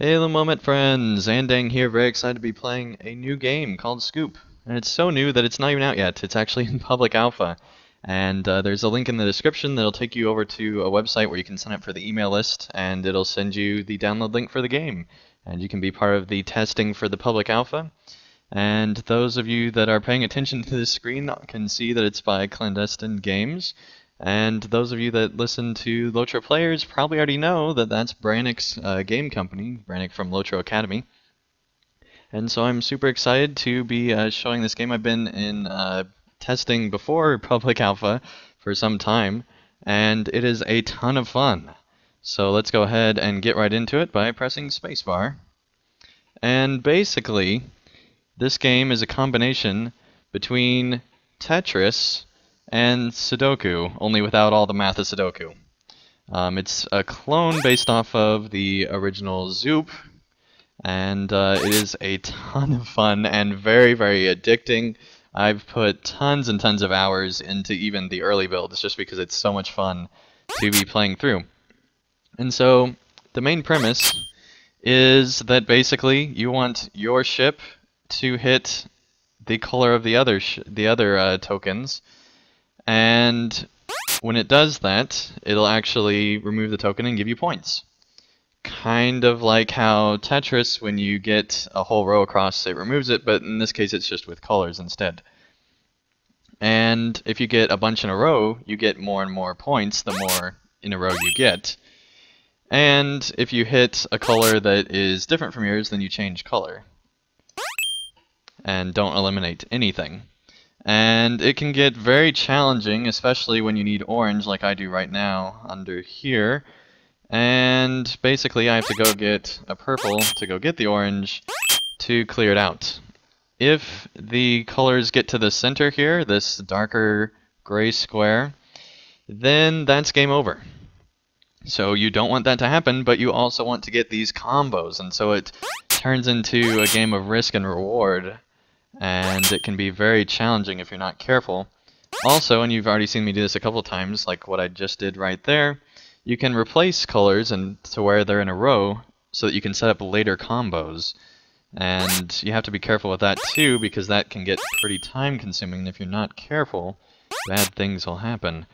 Hey Moment friends, Andang here, very excited to be playing a new game called Scoop. And it's so new that it's not even out yet, it's actually in public alpha. And there's a link in the description that'll take you over to a website where you can sign up for the email list, and it'll send you the download link for the game. And you can be part of the testing for the public alpha. And those of you that are paying attention to this screen can see that it's by Clandestine Games. And those of you that listen to Lotro Players probably already know that that's Brannick's game company, Brannick from Lotro Academy. And so I'm super excited to be showing this game. I've been in testing before Public Alpha for some time, and it is a ton of fun. So let's go ahead and get right into it by pressing spacebar. And basically, this game is a combination between Tetris and Sudoku, only without all the math of Sudoku. It's a clone based off of the original Zoop, and it is a ton of fun and very, very addicting. I've put tons and tons of hours into even the early builds just because it's so much fun to be playing through. And so the main premise is that basically you want your ship to hit the color of the other tokens. And when it does that, it'll actually remove the token and give you points. Kind of like how Tetris, when you get a whole row across, it removes it, but in this case it's just with colors instead. And if you get a bunch in a row, you get more and more points the more in a row you get. And if you hit a color that is different from yours, then you change color. And don't eliminate anything. And it can get very challenging, especially when you need orange like I do right now under here. And basically I have to go get a purple to go get the orange to clear it out. If the colors get to the center here, this darker gray square, then that's game over. So you don't want that to happen, but you also want to get these combos, and so it turns into a game of risk and reward. And it can be very challenging if you're not careful. Also, and you've already seen me do this a couple times, like what I just did right there, you can replace colors and to where they're in a row so that you can set up later combos. And you have to be careful with that too, because that can get pretty time consuming, and if you're not careful, bad things will happen.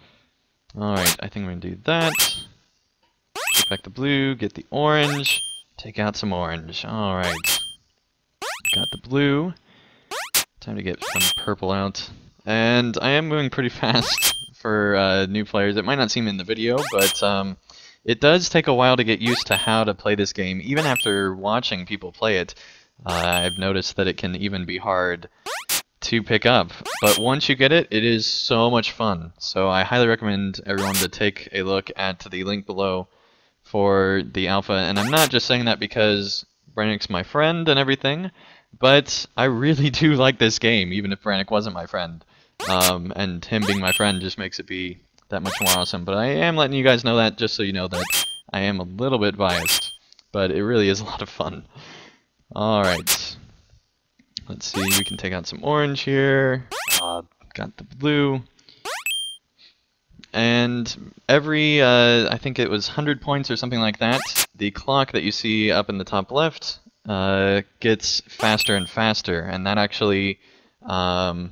Alright, I think we're going to do that. Take back the blue, get the orange, take out some orange. Alright. Got the blue. Time to get some purple out. And I am moving pretty fast for new players. It might not seem in the video, but it does take a while to get used to how to play this game. Even after watching people play it, I've noticed that it can even be hard to pick up. But once you get it, it is so much fun. So I highly recommend everyone to take a look at the link below for the alpha. And I'm not just saying that because Brannick's my friend and everything, but I really do like this game, even if Brannick wasn't my friend. And him being my friend just makes it be that much more awesome. But I am letting you guys know that just so you know that I am a little bit biased. But it really is a lot of fun. Alright. Let's see, we can take out some orange here. Got the blue. And every, I think it was 100 points or something like that, the clock that you see up in the top left gets faster and faster, and that actually, the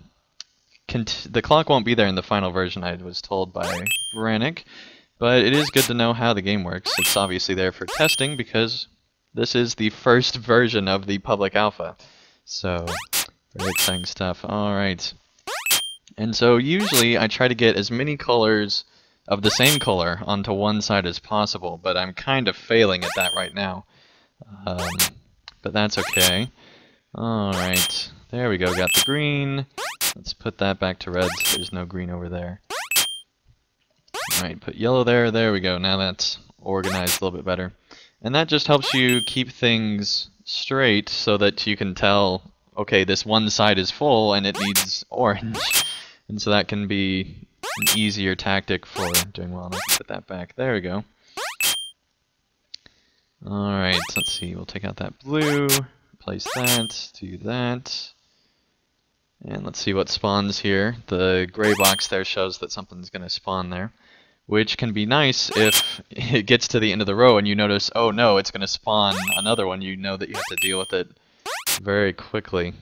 clock won't be there in the final version, I was told by Brannick, but it is good to know how the game works. It's obviously there for testing because this is the first version of the public alpha. So, very exciting stuff. Alright. And so usually I try to get as many colors of the same color onto one side as possible, but I'm kind of failing at that right now. But that's okay. Alright, there we go, got the green. Let's put that back to red so there's no green over there. Alright, put yellow there, there we go, now that's organized a little bit better. And that just helps you keep things straight so that you can tell, okay, this one side is full and it needs orange. And so that can be an easier tactic for doing well. Let's put that back, there we go. Alright, let's see, we'll take out that blue, replace that, do that. And let's see what spawns here. The gray box there shows that something's going to spawn there. which can be nice if it gets to the end of the row and you notice, oh no, it's going to spawn another one. You know that you have to deal with it very quickly.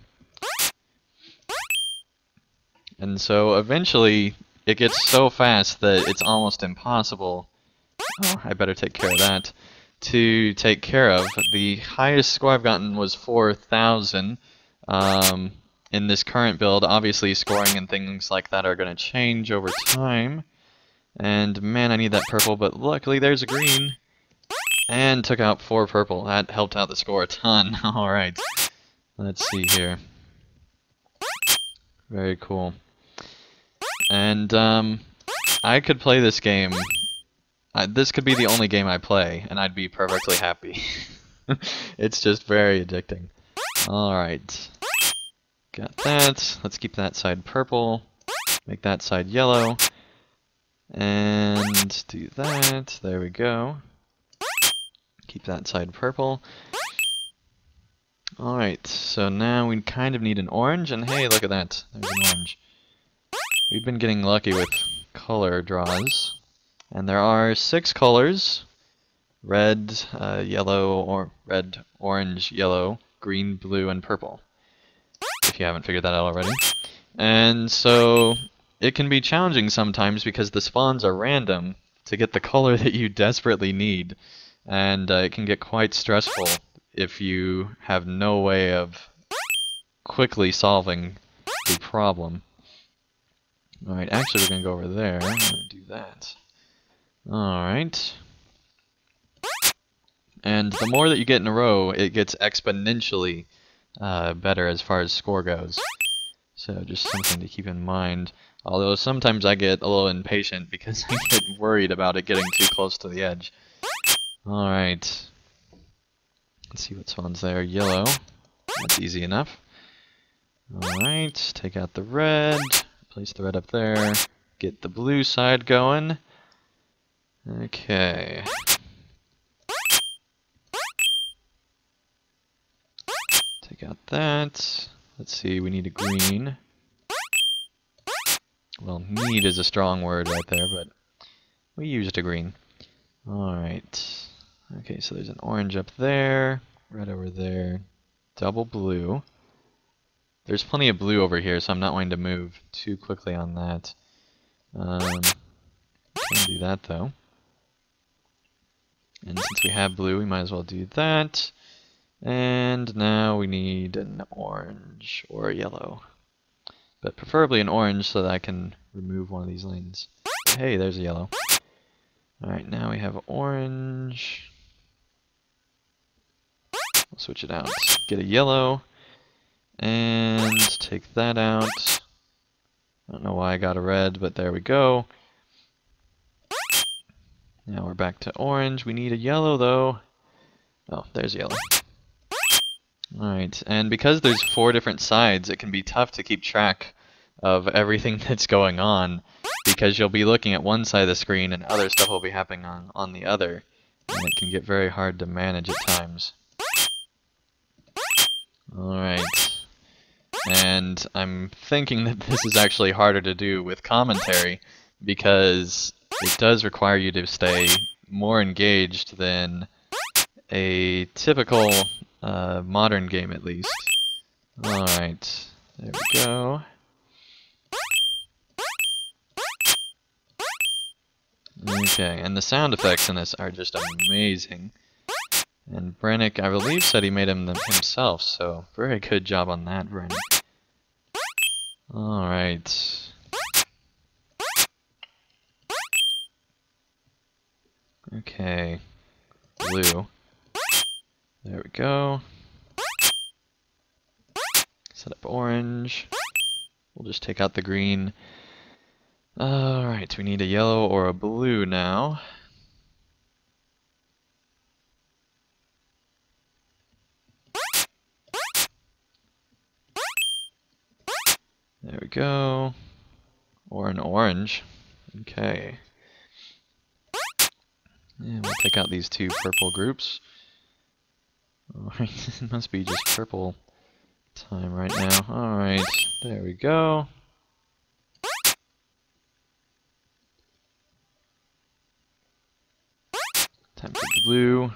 And so eventually it gets so fast that it's almost impossible. Oh, I better take care of that. To take care of. The highest score I've gotten was 4,000 in this current build. Obviously scoring and things like that are going to change over time. And man, I need that purple, but luckily there's a green. And took out 4 purple. That helped out the score a ton. Alright. Let's see here. Very cool. And I could play this game. This could be the only game I play, and I'd be perfectly happy. It's just very addicting. Alright. Got that. Let's keep that side purple. Make that side yellow. And do that. There we go. Keep that side purple. Alright, so now we kind of need an orange, and hey, look at that. There's an orange. We've been getting lucky with color draws. And there are 6 colors. Red, yellow, or red, orange, yellow, green, blue, and purple. If you haven't figured that out already. And so it can be challenging sometimes because the spawns are random to get the color that you desperately need. And it can get quite stressful if you have no way of quickly solving the problem. Alright, actually we're going to go over there. I'm going to do that. Alright. And the more that you get in a row, it gets exponentially better as far as score goes. So just something to keep in mind. Although sometimes I get a little impatient because I get worried about it getting too close to the edge. Alright. Let's see what spawns there. Yellow. That's easy enough. Alright, take out the red. Place the red up there. Get the blue side going. Okay. Take out that. Let's see, we need a green. Well, need is a strong word right there, but we used a green. Alright. Okay, so there's an orange up there, red over there, double blue. There's plenty of blue over here, so I'm not wanting to move too quickly on that. Can't do that though. And since we have blue, we might as well do that. And now we need an orange or a yellow. But preferably an orange so that I can remove one of these lanes. Hey, there's a yellow. Alright, now we have orange. We'll switch it out. Get a yellow. And take that out. I don't know why I got a red, but there we go. Now we're back to orange. We need a yellow though. Oh, there's yellow. Alright, and because there's 4 different sides, it can be tough to keep track of everything that's going on, because you'll be looking at one side of the screen and other stuff will be happening on the other, and it can get very hard to manage at times. Alright, and I'm thinking that this is actually harder to do with commentary, because it does require you to stay more engaged than a typical modern game, at least. Alright, there we go. Okay, and the sound effects in this are just amazing. And Brennick, I believe, said he made them himself, so very good job on that, Brennick. Alright. Okay. Blue. There we go. Set up orange. We'll just take out the green. Alright, we need a yellow or a blue now. There we go. Or an orange. Okay. And we'll take out these 2 purple groups. Alright, it must be just purple time right now. Alright, there we go. Time for blue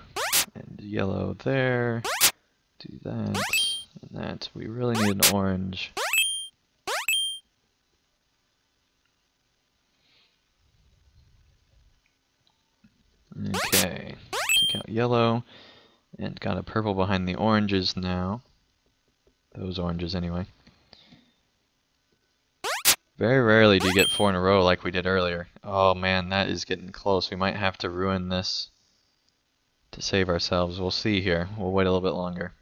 and yellow there. Do that and that. We really need an orange. Okay, take out yellow, and got a purple behind the oranges now. Those oranges anyway. Very rarely do you get 4 in a row like we did earlier. Oh man, that is getting close. We might have to ruin this to save ourselves. We'll see here. We'll wait a little bit longer.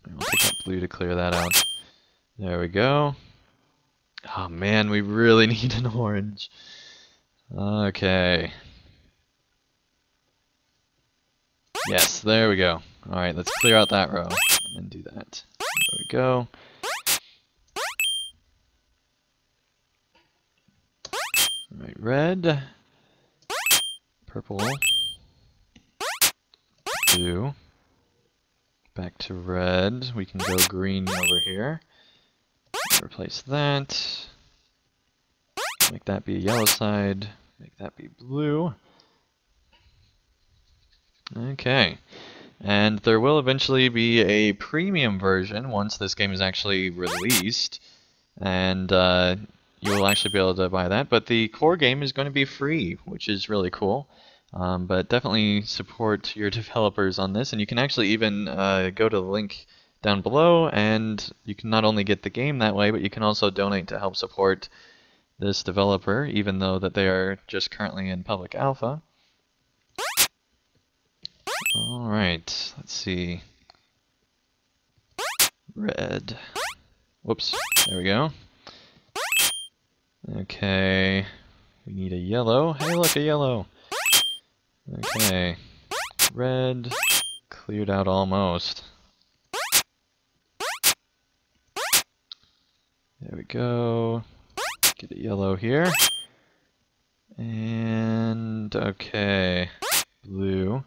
We'll take out blue to clear that out. There we go. Oh man, we really need an orange. Okay. Yes, there we go. Alright, let's clear out that row and then do that. There we go. Alright, red. Purple. Blue. Back to red. We can go green over here. Replace that. Make that be a yellow side. Make that be blue. Okay. And there will eventually be a premium version once this game is actually released. And you will actually be able to buy that. But the core game is going to be free, which is really cool. But definitely support your developers on this. And you can actually even go to the link down below, and you can not only get the game that way, but you can also donate to help support this developer, even though that they are just currently in public alpha. Alright, let's see. Red. Whoops, there we go. Okay, we need a yellow. Hey, look, a yellow. Okay, red, cleared out almost. There we go. Get a yellow here. And, okay, blue.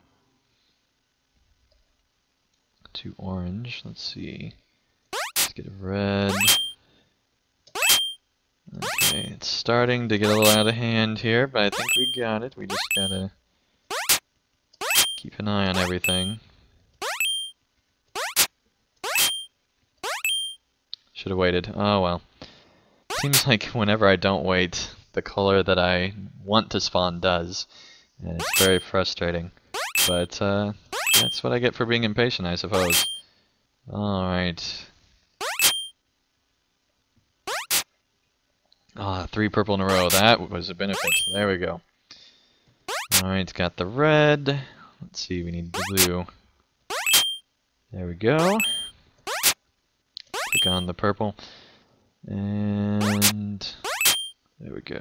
To orange, let's see. Let's get a red. Okay, it's starting to get a little out of hand here, but I think we got it. We just gotta keep an eye on everything. Should have waited. Oh well. Seems like whenever I don't wait, the color that I want to spawn does. And it's very frustrating. But that's what I get for being impatient, I suppose. Alright. Ah, 3 purple in a row. That was a benefit. There we go. Alright, got the red. Let's see, we need blue. There we go. Click on the purple. And there we go.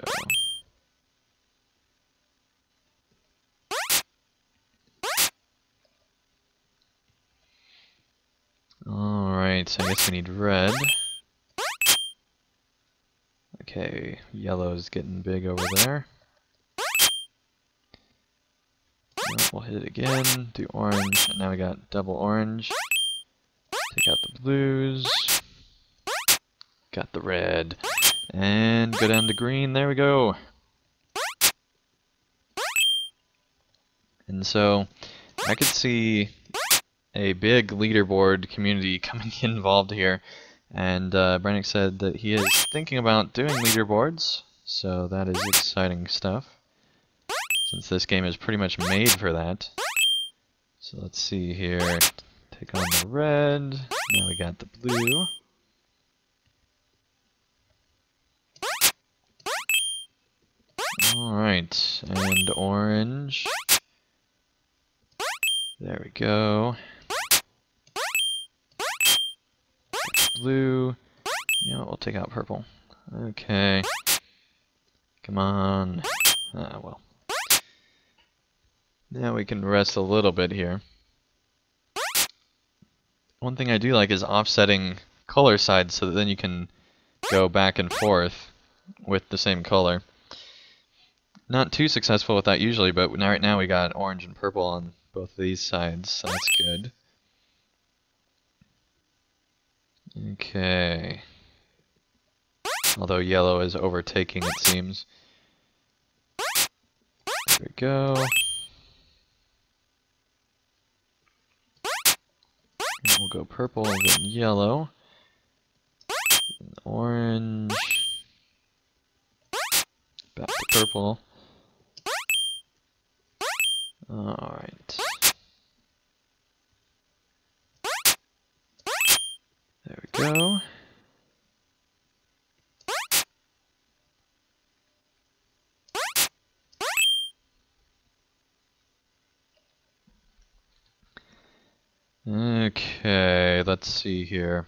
Alright, so I guess we need red. Okay, yellow's getting big over there. We'll hit it again, do orange, and now we got double orange. Take out the blues. Got the red. And go down to green, there we go. And so, I could see a big leaderboard community coming involved here. And Brannick said that he is thinking about doing leaderboards, so that is exciting stuff. Since this game is pretty much made for that. So let's see here. Take on the red. Now we got the blue. Alright, and orange. There we go. Blue. Yeah, we'll take out purple. Okay. Come on. Ah, well. Now we can rest a little bit here. One thing I do like is offsetting color sides so that then you can go back and forth with the same color. Not too successful with that usually, but right now we got orange and purple on both of these sides, so that's good. Okay. Although yellow is overtaking, it seems. There we go. And we'll go purple, then yellow, and orange, back to purple. Alright. There we go. Okay, let's see here.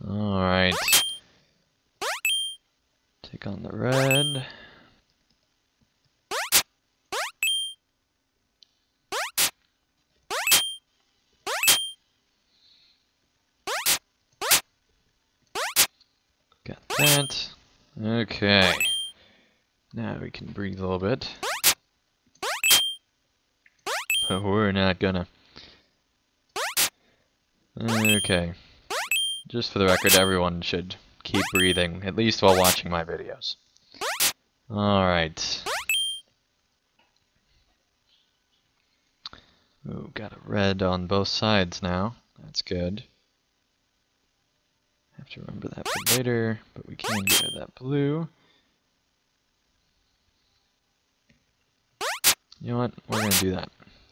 Alright. Take on the red. Got that. Okay. Now we can breathe a little bit. But we're not gonna. Okay. Just for the record, everyone should keep breathing, at least while watching my videos. Alright. Ooh, got a red on both sides now. That's good. Have to remember that for later, but we can get rid of that blue. You know what? We're gonna do that.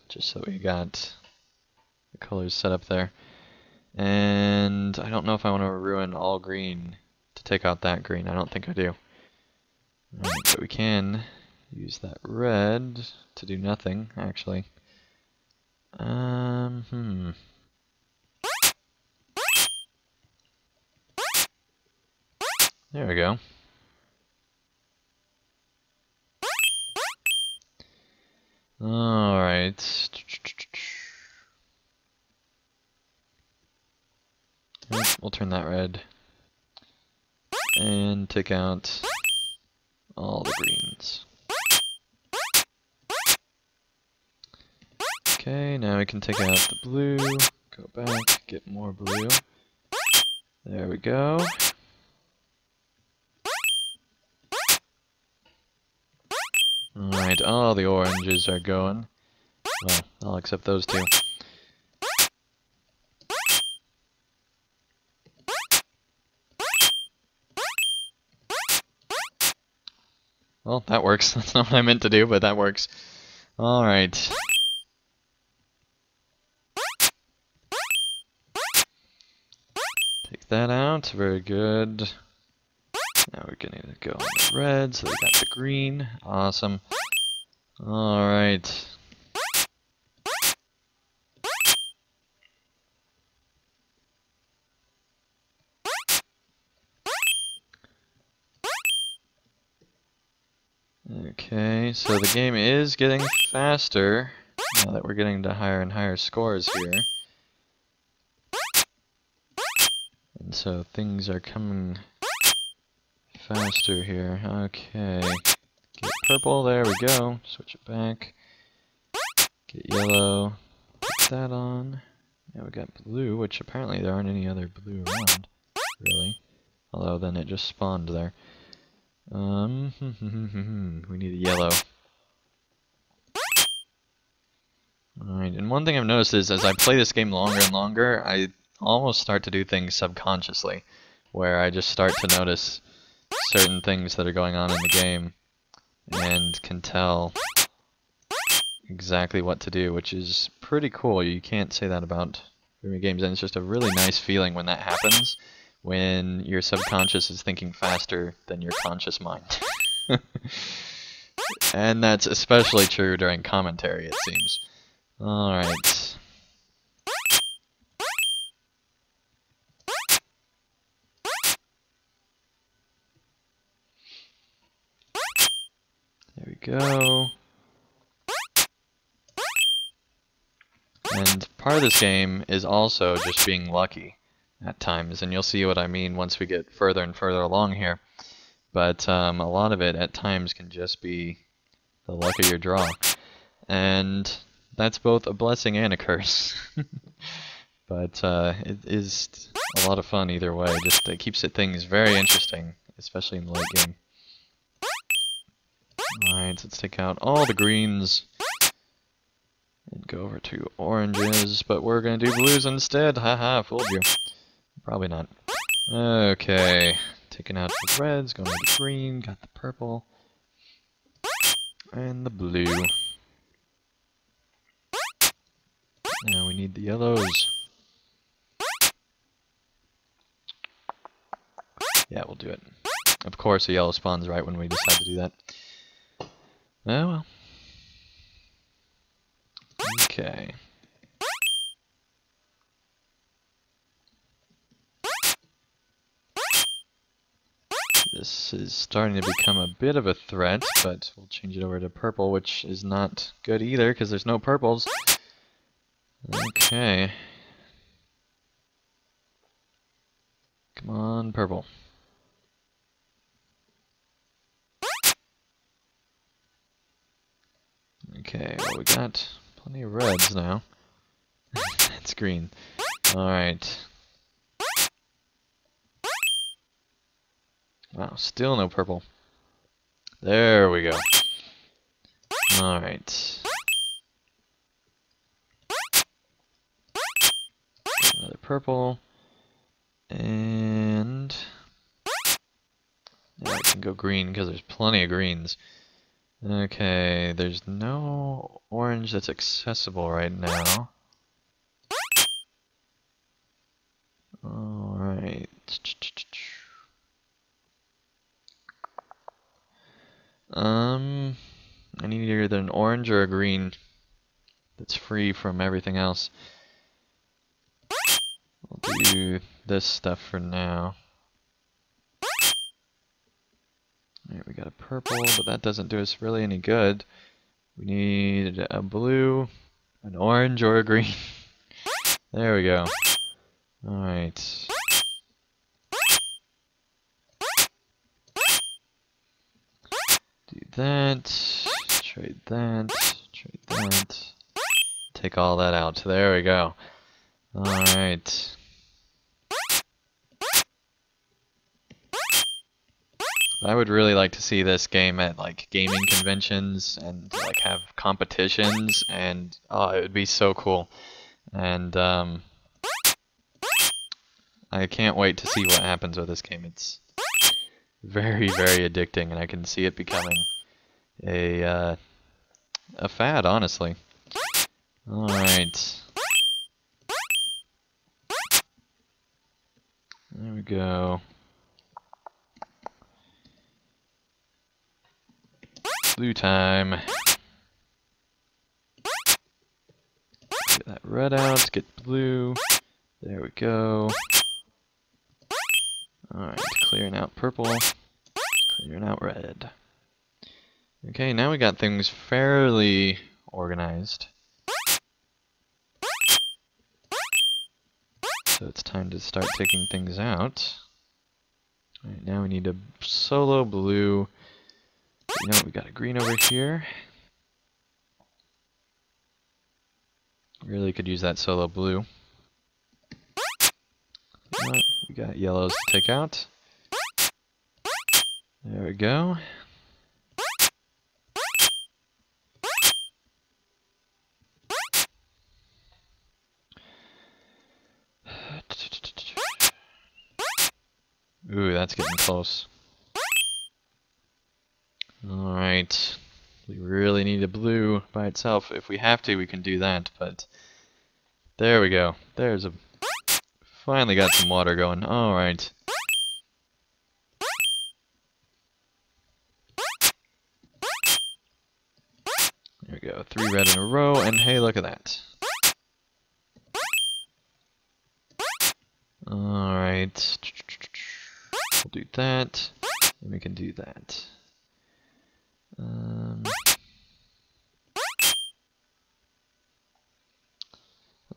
Just so we got the colors set up there. And I don't know if I want to ruin all green to take out that green. I don't think I do. Right, but we can use that red to do nothing, actually. There we go. Alright. We'll turn that red. And take out all the greens. Okay, now we can take out the blue, go back, get more blue. There we go. Alright, all the oranges are going. Well, I'll accept those two. Well, that works. That's not what I meant to do, but that works. Alright. Take that out. Very good. Now we're gonna go on the red, so we got the green. Awesome. Alright. Okay, so the game is getting faster now that we're getting to higher and higher scores here. And so things are coming faster here. Okay. Get purple, there we go. Switch it back. Get yellow. Put that on. Now we got blue, which apparently there aren't any other blue around. Really. Although then it just spawned there. We need a yellow. Alright, and one thing I've noticed is as I play this game longer and longer, I almost start to do things subconsciously, where I just start to notice certain things that are going on in the game and can tell exactly what to do, which is pretty cool. You can't say that about very games, and it's just a really nice feeling when that happens, when your subconscious is thinking faster than your conscious mind. And that's especially true during commentary, it seems. Alright. There we go. And part of this game is also just being lucky at times, and you'll see what I mean once we get further and further along here. but a lot of it at times can just be the luck of your draw. And that's both a blessing and a curse. But it is a lot of fun either way. Just it keeps things very interesting, especially in the late game. Alright, so let's take out all the greens and go over to oranges, but we're going to do blues instead. Haha, fooled you. Probably not. Okay, taking out the reds, going to the green, got the purple, and the blue. Now we need the yellows. Yeah, we'll do it. Of course, a yellow spawns right when we decide to do that. Oh well. Okay. This is starting to become a bit of a threat, but we'll change it over to purple, which is not good either, because there's no purples. Okay. Come on, purple. Okay, well, we got plenty of reds now. That's green. Alright. Wow, still no purple. There we go. Alright. Another purple. And now we can go green because there's plenty of greens. Okay, there's no orange that's accessible right now. Alright. I need either an orange or a green that's free from everything else. We'll do this stuff for now. Alright, we got a purple, but that doesn't do us really any good. We need a blue, an orange, or a green. There we go. Alright. Do that. Trade that. Trade that. Take all that out. There we go. Alright. I would really like to see this game at like gaming conventions and like have competitions, and oh, it would be so cool. And I can't wait to see what happens with this game. It's very, very addicting, and I can see it becoming a fad, honestly. All right. There we go. Blue time. Get that red out, get blue. There we go. Alright, clearing out purple, clearing out red. Okay, now we got things fairly organized. So it's time to start taking things out. Alright, now we need a solo blue. You know what, we got a green over here. Really could use that solo blue. You know what, we got yellows to take out. There we go. Ooh, that's getting close. Alright. We really need a blue by itself. If we have to, we can do that, but there we go. There's a... Finally got some water going. Alright. There we go. 3 red in a row, and hey, look at that. Alright. We'll do that, and we can do that.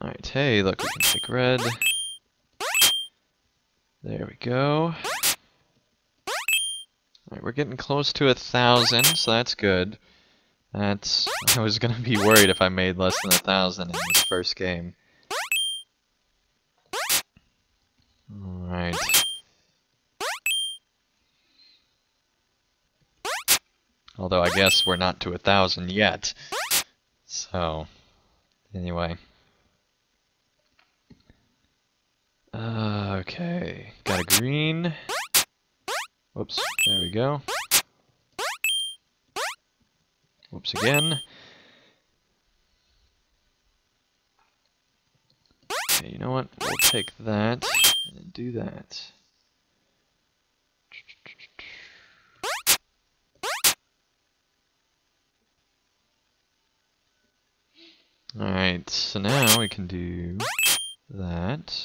Alright, hey, look, we can take red. There we go. Alright, we're getting close to 1,000, so that's good. I was gonna be worried if I made less than 1,000 in this first game. Alright. Although I guess we're not to 1,000 yet. So, anyway. Okay, got a green. Whoops, there we go. Whoops again. Okay, you know what? We'll take that and do that. Alright, so now we can do that.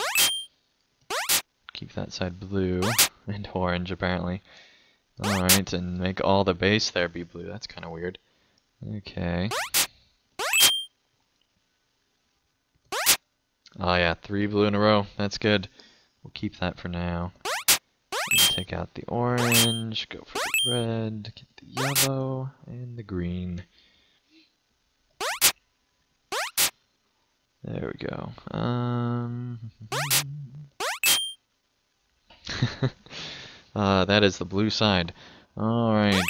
Keep that side blue and orange apparently. Alright, and make all the base there be blue. That's kind of weird. Okay. Oh yeah, 3 blue in a row. That's good. We'll keep that for now. And take out the orange, go for the red, get the yellow, and the green. There we go. That is the blue side. Alright.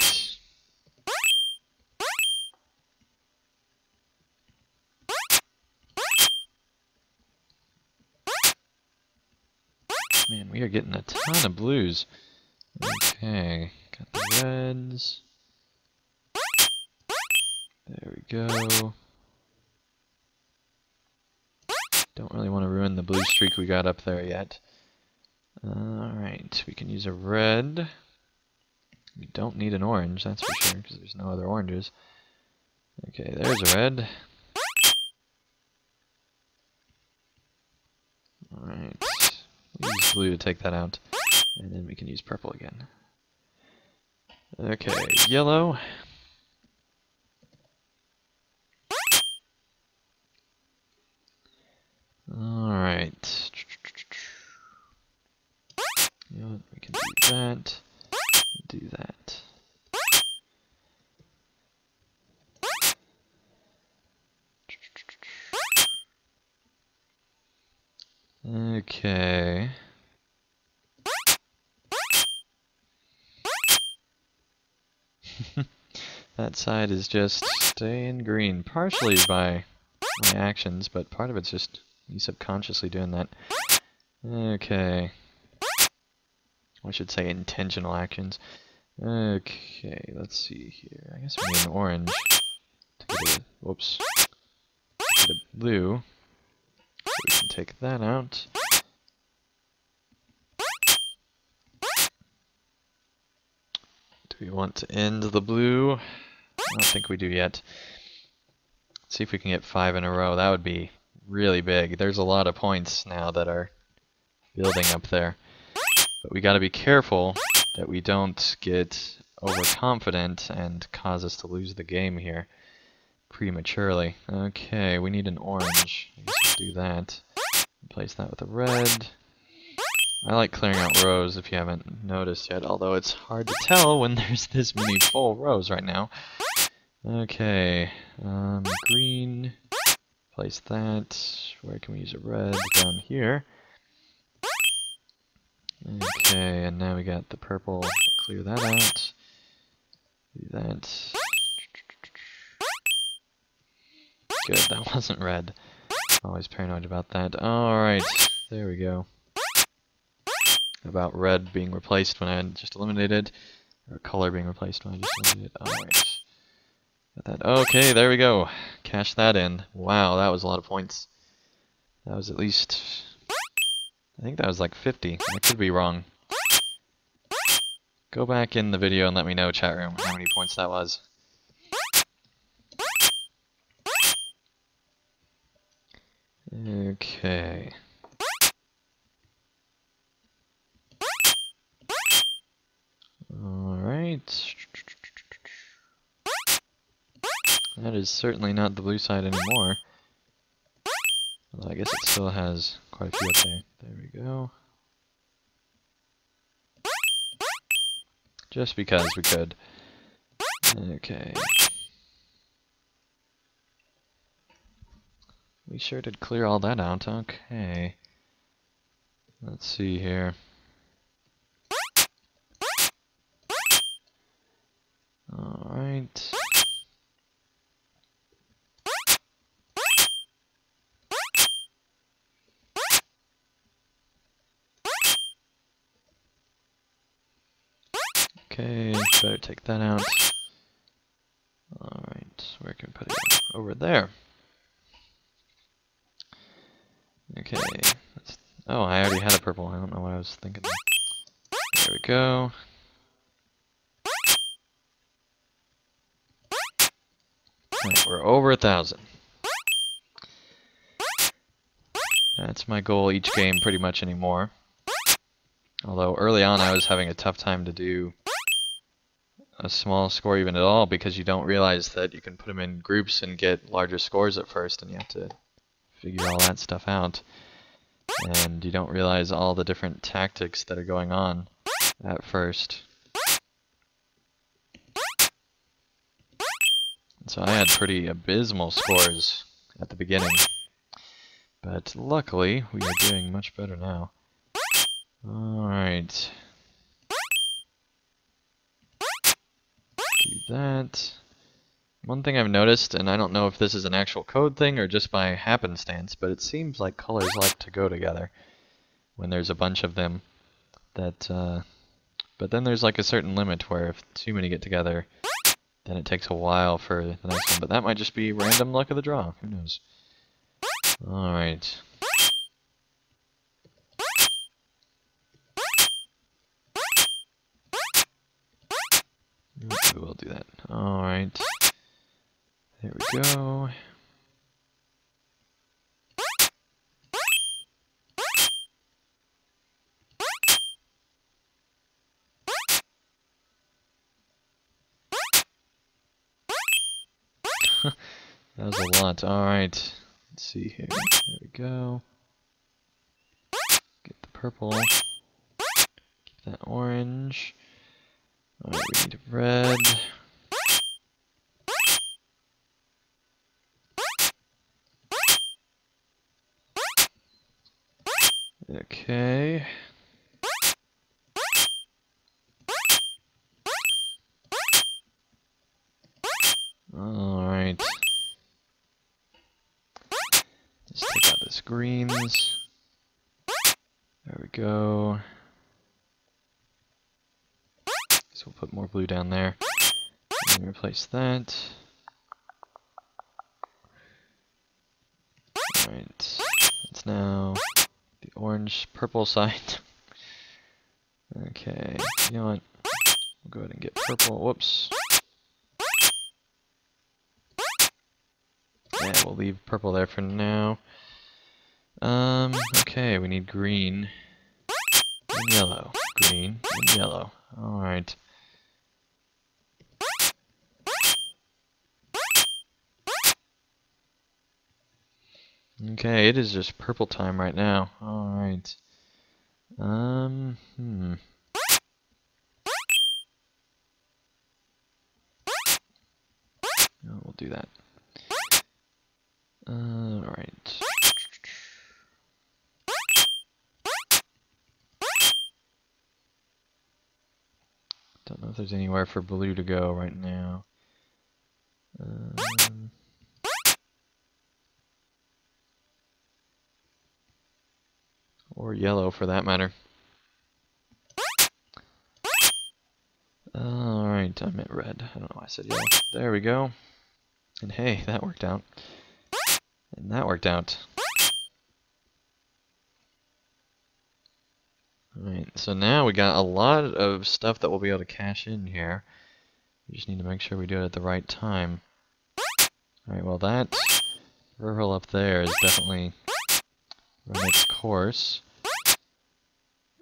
Man, we are getting a ton of blues. Okay, got the reds. There we go. Don't really want to ruin the blue streak we got up there yet. Alright, we can use a red. We don't need an orange, that's for sure, because there's no other oranges. Okay, there's a red. Alright, we'll use blue to take that out, and then we can use purple again. Okay, yellow. Alright. You know what, we can do that, do that. Okay. That side is just staying green, partially by my actions, but part of it's just me subconsciously doing that. Okay. I should say intentional actions. Okay, let's see here. I guess we need an orange to get a, whoops, get a blue. So we can take that out. Do we want to end the blue? I don't think we do yet. Let's see if we can get 5 in a row. That would be really big. There's a lot of points now that are building up there. But we gotta be careful that we don't get overconfident and cause us to lose the game here prematurely. Okay, we need an orange. I guess we'll do that. Replace that with a red. I like clearing out rows if you haven't noticed yet, although it's hard to tell when there's this many full rows right now. Okay, green. Place that. Where can we use a red? Down here. Okay, and now we got the purple. We'll clear that out. Do that. Good, that wasn't red. Always paranoid about that. Alright, there we go. About red being replaced when I had just eliminated. Or color being replaced when I just eliminated. Alright. Got that. Okay, there we go. Cash that in. Wow, that was a lot of points. That was at least... I think that was like 50. I could be wrong. Go back in the video and let me know, chat room, how many points that was. Okay. Alright. That is certainly not the blue side anymore. Although I guess it still has quite a few up there. There we go. just because we could. Okay. We sure did clear all that out. Okay. Let's see here. Alright. Okay, better take that out. Alright, where can we put it? Over there. Okay. Oh, I already had a purple. I don't know what I was thinking. There we go. Right, we're over 1,000. That's my goal each game pretty much anymore. Although early on I was having a tough time to do a small score even at all because you don't realize that you can put them in groups and get larger scores at first, and you have to figure all that stuff out. And you don't realize all the different tactics that are going on at first. So I had pretty abysmal scores at the beginning. But luckily, we are doing much better now. Alright. Do that. One thing I've noticed, and I don't know if this is an actual code thing or just by happenstance, but it seems like colors like to go together when there's a bunch of them. But then there's like a certain limit where if too many get together, then it takes a while for the next one. But that might just be random luck of the draw. Who knows? Alright. We will do that. Alright. There we go. That was a lot. Alright. Let's see here. There we go. Get the purple. Keep that orange. Alright, we need red. Okay. Alright. Let's take out this greens. There we go. So we'll put more blue down there. And replace that. Alright. It's now the orange purple side. Okay. You know what? We'll go ahead and get purple. Whoops. Yeah, we'll leave purple there for now. Okay, we need green and yellow. Green and yellow. Alright. Okay, it is just purple time right now. Alright. Oh, we'll do that. Alright. Don't know if there's anywhere for blue to go right now. Or yellow for that matter. Alright, I meant red. I don't know why I said yellow. There we go. And hey, that worked out. And that worked out. Alright, so now we got a lot of stuff that we'll be able to cash in here. We just need to make sure we do it at the right time. Alright, well that rural up there is definitely run its course.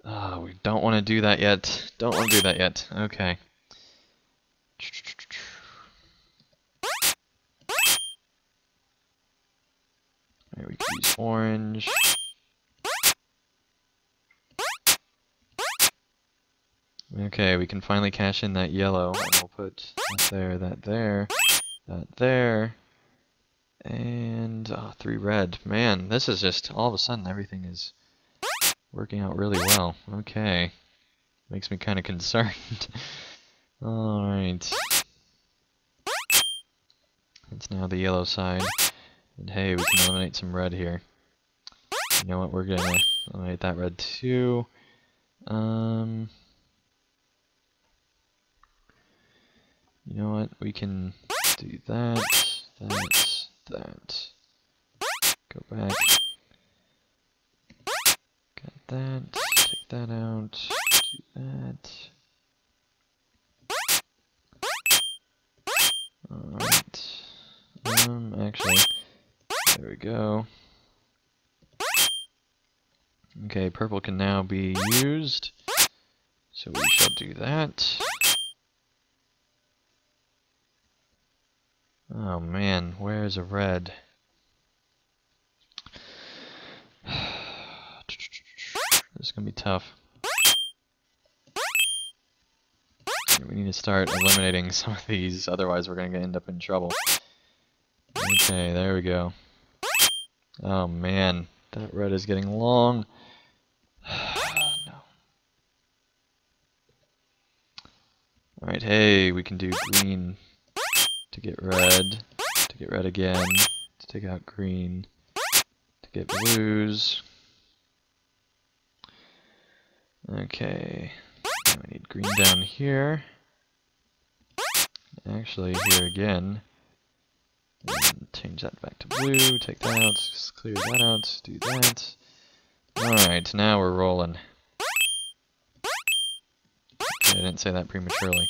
Oh, we don't want to do that yet. Don't want to do that yet. Okay. Alright, we can use orange. Okay, we can finally cash in that yellow, and we'll put that there, that there, that there, and 3 red. Man, this is just, all of a sudden, everything is working out really well. Okay. Makes me kind of concerned. Alright. It's now the yellow side. And hey, we can eliminate some red here. You know what, we're gonna eliminate that red too. You know what, we can do that, that. Go back. Got that, take that out, do that. Alright. Actually, there we go. Okay, purple can now be used. So we shall do that. Oh man, where's a red? This is gonna be tough. We need to start eliminating some of these, otherwise we're gonna end up in trouble. Okay, there we go. Oh man, that red is getting long. No. Alright, hey, we can do green to get red again, to take out green, to get blues. Okay, now we need green down here. Actually, here again. And change that back to blue, take that out, just clear that out, do that. Alright, now we're rolling. Okay, I didn't say that prematurely.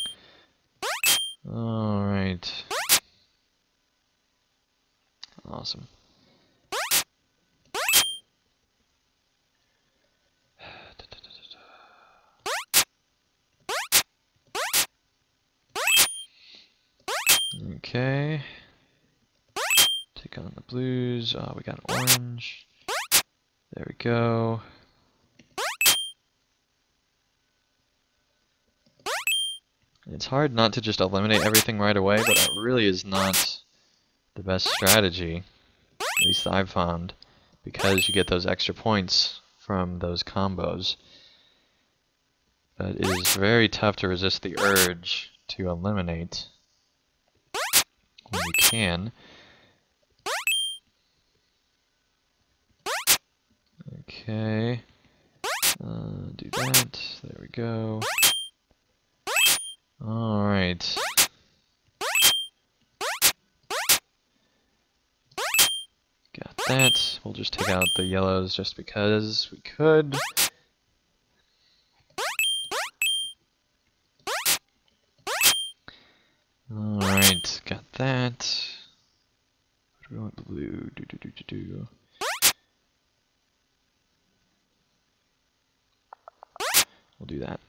Alright. Awesome. Okay. Take on the blues. Oh, we got orange. There we go. It's hard not to just eliminate everything right away, but that really is not the best strategy. At least I've found. Because you get those extra points from those combos. But it is very tough to resist the urge to eliminate when you can. Okay. Do that. There we go. Alright. Got that. We'll just take out the yellows just because we could. Alright, got that. What do we want blue? Do. We'll do that.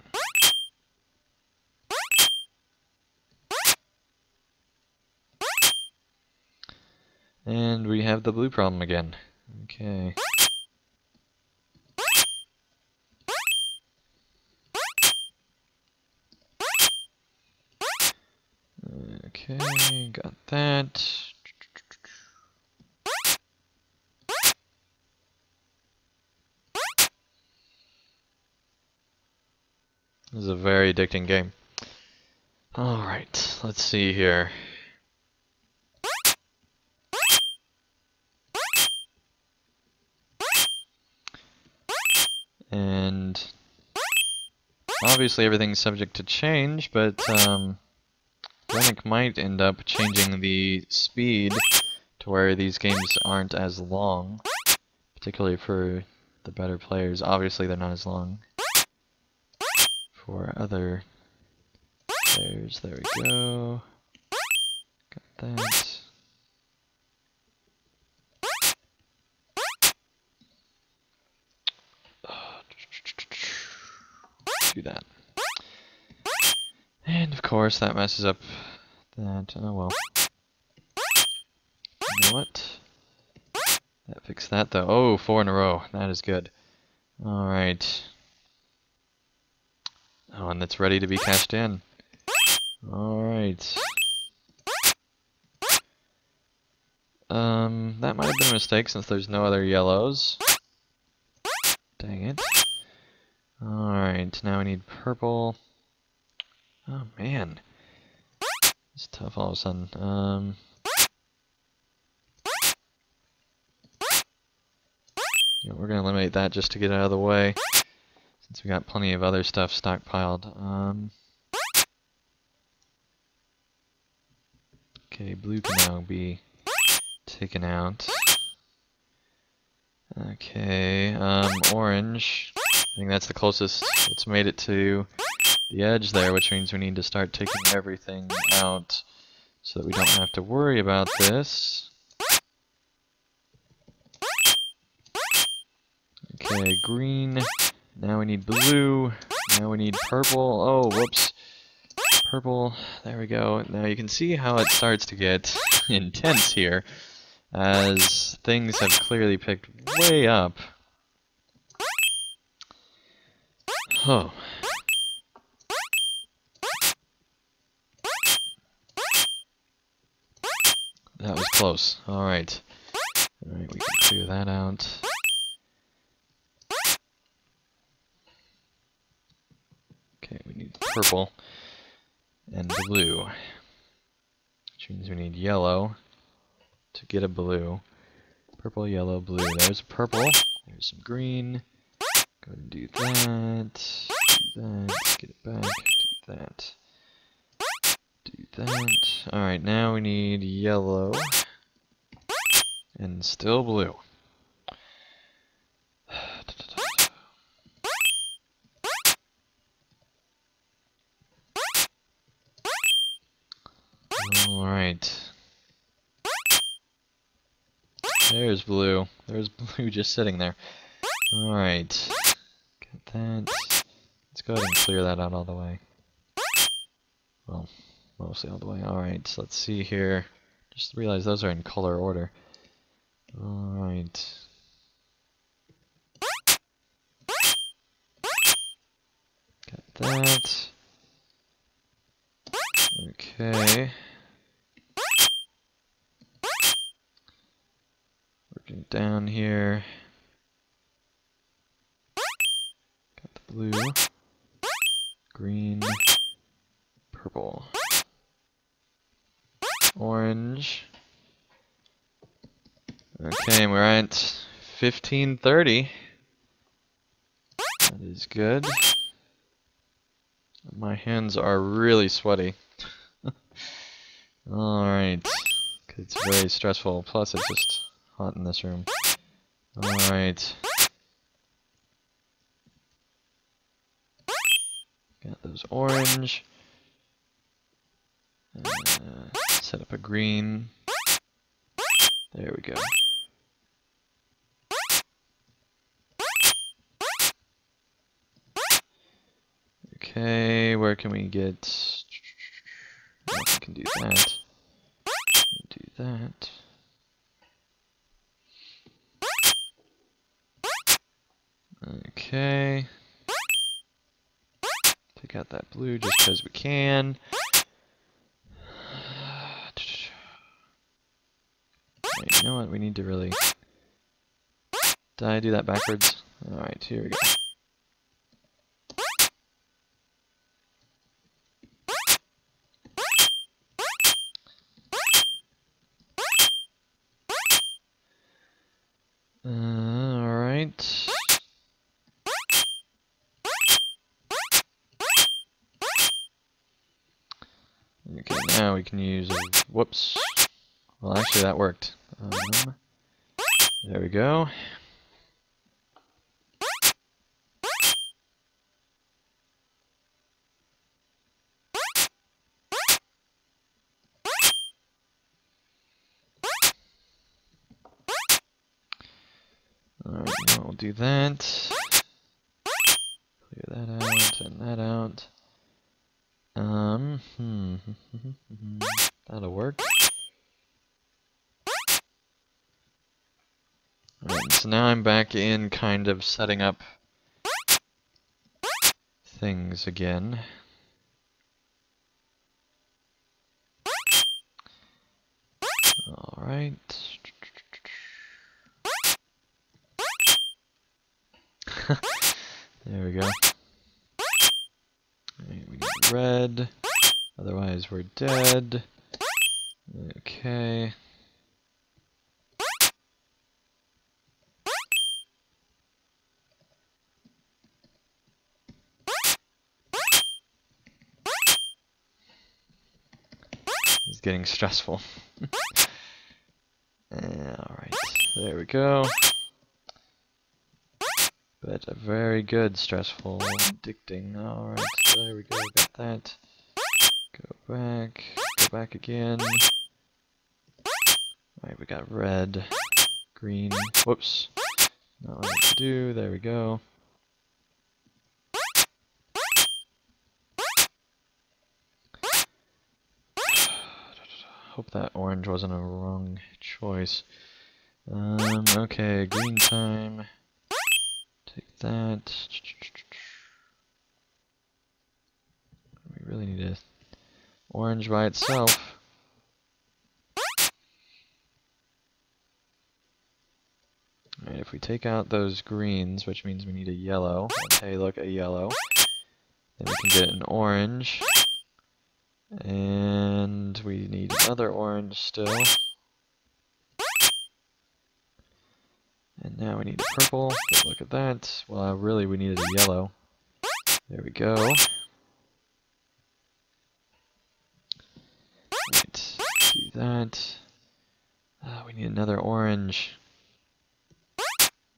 And we have the blue problem again. Okay. Okay, got that. This is a very addicting game. Alright, let's see here. And obviously everything's subject to change, but Rennick might end up changing the speed to where these games aren't as long, particularly for the better players. Obviously they're not as long for other players. There we go. Got that. Do that. And of course that messes up that. Oh well. You know what? That fixed that though. Oh, 4 in a row. That is good. Alright. Oh, and it's ready to be cashed in. Alright. That might have been a mistake since there's no other yellows. Dang it. Alright, now we need purple. Oh man. It's tough all of a sudden. Yeah, we're gonna eliminate that just to get it out of the way, since we got plenty of other stuff stockpiled. Okay, blue can now be taken out. Okay, orange. I think that's the closest it's made it to the edge there, which means we need to start taking everything out so that we don't have to worry about this. Okay, green. Now we need blue. Now we need purple. Oh, whoops. Purple. There we go. Now you can see how it starts to get intense here, as things have clearly picked way up. Oh. That was close. Alright. Alright, we can clear that out. Okay, we need purple and blue, which means we need yellow to get a blue. Purple, yellow, blue. There's purple. There's some green. Go ahead and do that. Do that. Get it back. Do that. Do that. Alright, now we need yellow. And still blue. Alright. There's blue. There's blue just sitting there. Alright. Got that. Let's go ahead and clear that out all the way. Well, mostly all the way. Alright, so let's see here. Just realize those are in color order. Alright. Got that. Okay. Working down here. Got the blue, green, purple, orange. Okay, we're at 1530. That is good. My hands are really sweaty. Alright. It's very stressful. Plus, it's just hot in this room. Alright. Got those orange. Set up a green. There we go. Okay, where can we get... Oh, we can do that. Do that. Okay. Take out that blue just because we can. Wait, you know what? We need to really... Did I do that backwards? Alright, here we go. Alright. Okay, now we can use a... Whoops. Well, actually that worked. There we go. Alright, now we'll do that. Clear that out and that out. That'll work. Alright, so now I'm back in kind of setting up things again. Alright. There we go. Alright, we need red. Otherwise we're dead. Okay. It's getting stressful. Alright, there we go. But a very good, stressful, addicting. Alright, there we go, got that. Go back again. Alright, we got red, green, whoops. Not what I meant to do, there we go. Hope that orange wasn't a wrong choice. Okay, green time. Take that. We really need a orange by itself. Alright, if we take out those greens, which means we need a yellow. Okay, look, a yellow. Then we can get an orange. And we need another orange still. And now we need a purple, but look at that. Well, really we needed a yellow. There we go. Right, do that. We need another orange.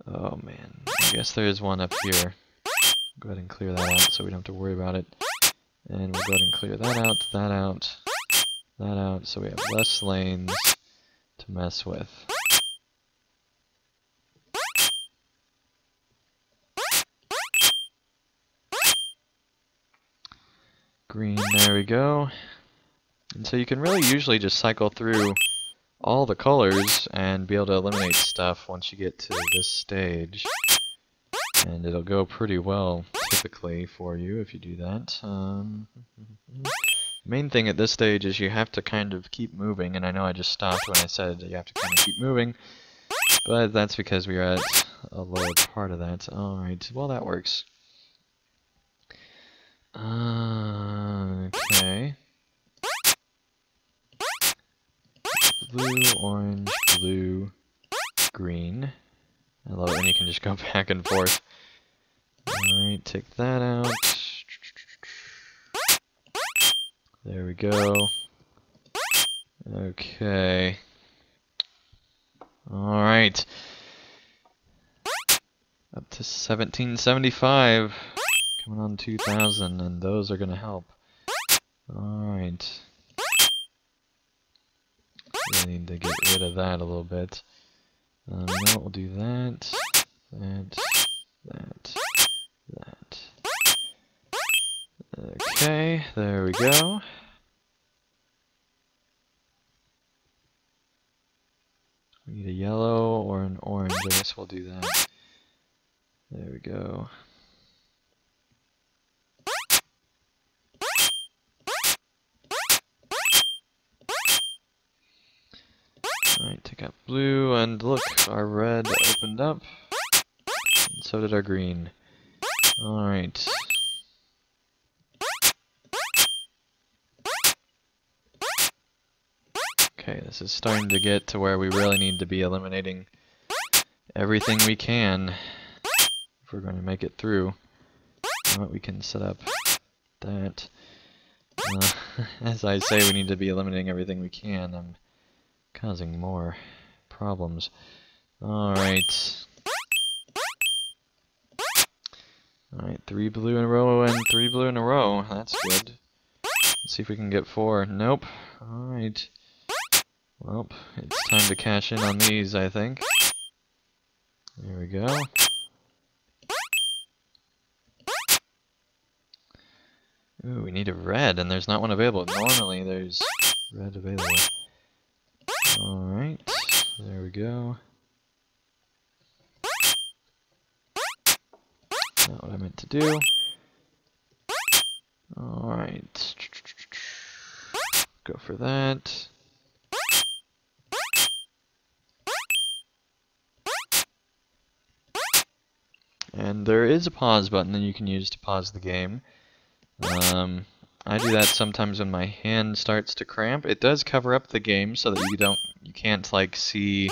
Oh man, I guess there is one up here. Go ahead and clear that out so we don't have to worry about it. And we'll go ahead and clear that out, that out, that out, so we have less lanes to mess with. Green, there we go. And so you can really usually just cycle through all the colors and be able to eliminate stuff once you get to this stage. And it'll go pretty well, typically, for you if you do that. Main thing at this stage is you have to kind of keep moving, and I know I just stopped when I said you have to kind of keep moving, but that's because we are at a lower part of that. Alright, well that works. Okay. Blue, orange, blue, green. I love it when you can just go back and forth. Alright, take that out. There we go. Okay. Alright. Up to 1775. Coming on 2000, and those are gonna help. Alright. We need to get rid of that a little bit. You know what, we'll do that. That. Okay, there we go. We need a yellow or an orange, I guess we'll do that. There we go. Alright, take out blue, and look, our red opened up, and so did our green. Alright. Okay, this is starting to get to where we really need to be eliminating everything we can if we're going to make it through. You know what, we can set up that. As I say, we need to be eliminating everything we can. I'm causing more problems. Alright. Alright, 3 blue in a row and 3 blue in a row. That's good. Let's see if we can get 4. Nope. Alright. Well, it's time to cash in on these, I think. There we go. Ooh, we need a red, and there's not one available. Normally there's red available. Alright, there we go. Not what I meant to do. Alright. Go for that. And there is a pause button that you can use to pause the game. I do that sometimes when my hand starts to cramp. It does cover up the game so that you can't like see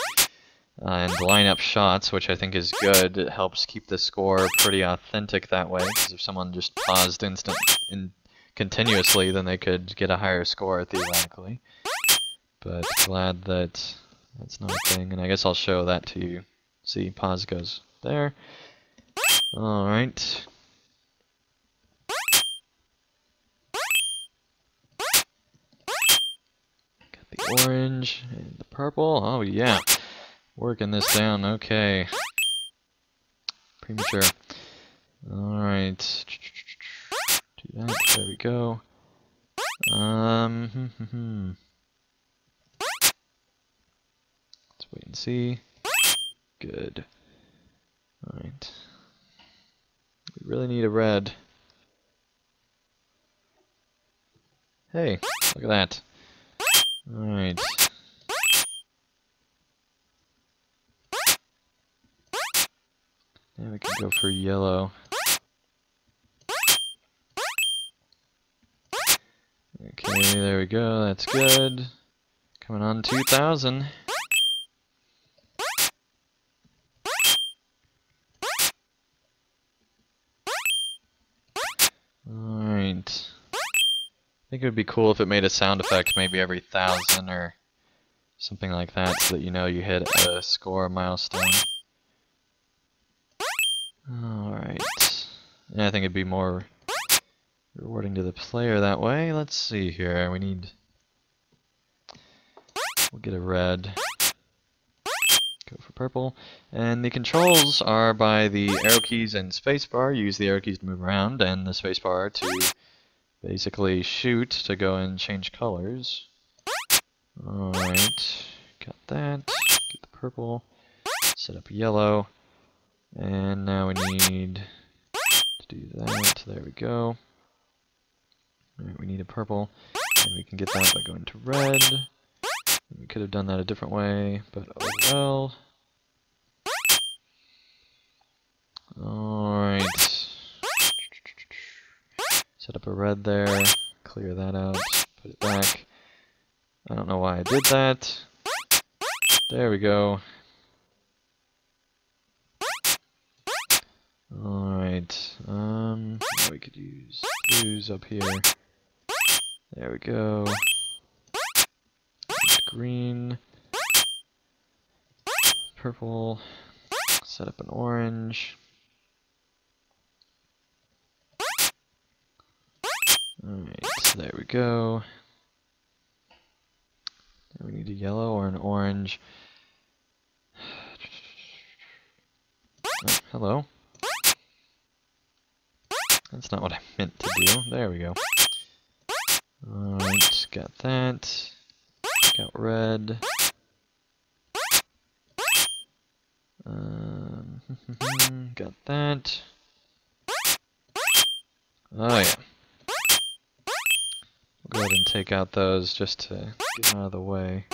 and line up shots, which I think is good. It helps keep the score pretty authentic that way, because if someone just paused continuously, then they could get a higher score theoretically. But glad that that's not a thing, and I guess I'll show that to you. See, pause goes there. Alright. Got the orange and the purple. Oh yeah. Working this down, okay. Premature. Alright. Do that, there we go. Let's wait and see. Good. Alright. We really need a red. Hey, look at that. Alright. Now we can go for yellow. Okay, there we go, that's good. Coming on 2,000. Alright. I think it would be cool if it made a sound effect maybe every 1,000 or something like that, so that you know you hit a score milestone. Alright. Yeah, I think it'd be more rewarding to the player that way. Let's see here. We'll get a red. Go for purple. And the controls are by the arrow keys and spacebar. You use the arrow keys to move around, and the spacebar to basically shoot to go and change colors. Alright. Got that. Get the purple. Set up yellow. And now we need to do that. There we go. Alright, we need a purple. And we can get that by going to red. We could have done that a different way, but oh well. Alright. Set up a red there. Clear that out. Put it back. I don't know why I did that. There we go. Alright. We could use blues up here. There we go. Green. Purple. Set up an orange. Alright, so there we go. Now we need a yellow or an orange. Oh, hello. That's not what I meant to do. There we go. Alright, got that. Got red. Got that. Oh yeah. We'll go ahead and take out those just to get them out of the way.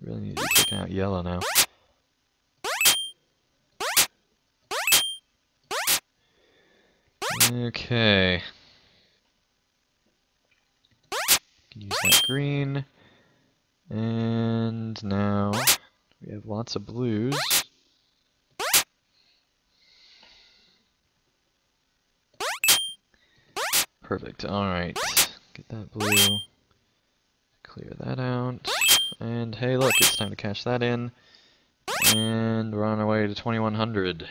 Really need to be taking out yellow now. Okay. Can use that green. And now we have lots of blues. Perfect. Alright. Get that blue. Clear that out. And hey, look, it's time to cash that in. And we're on our way to 2100.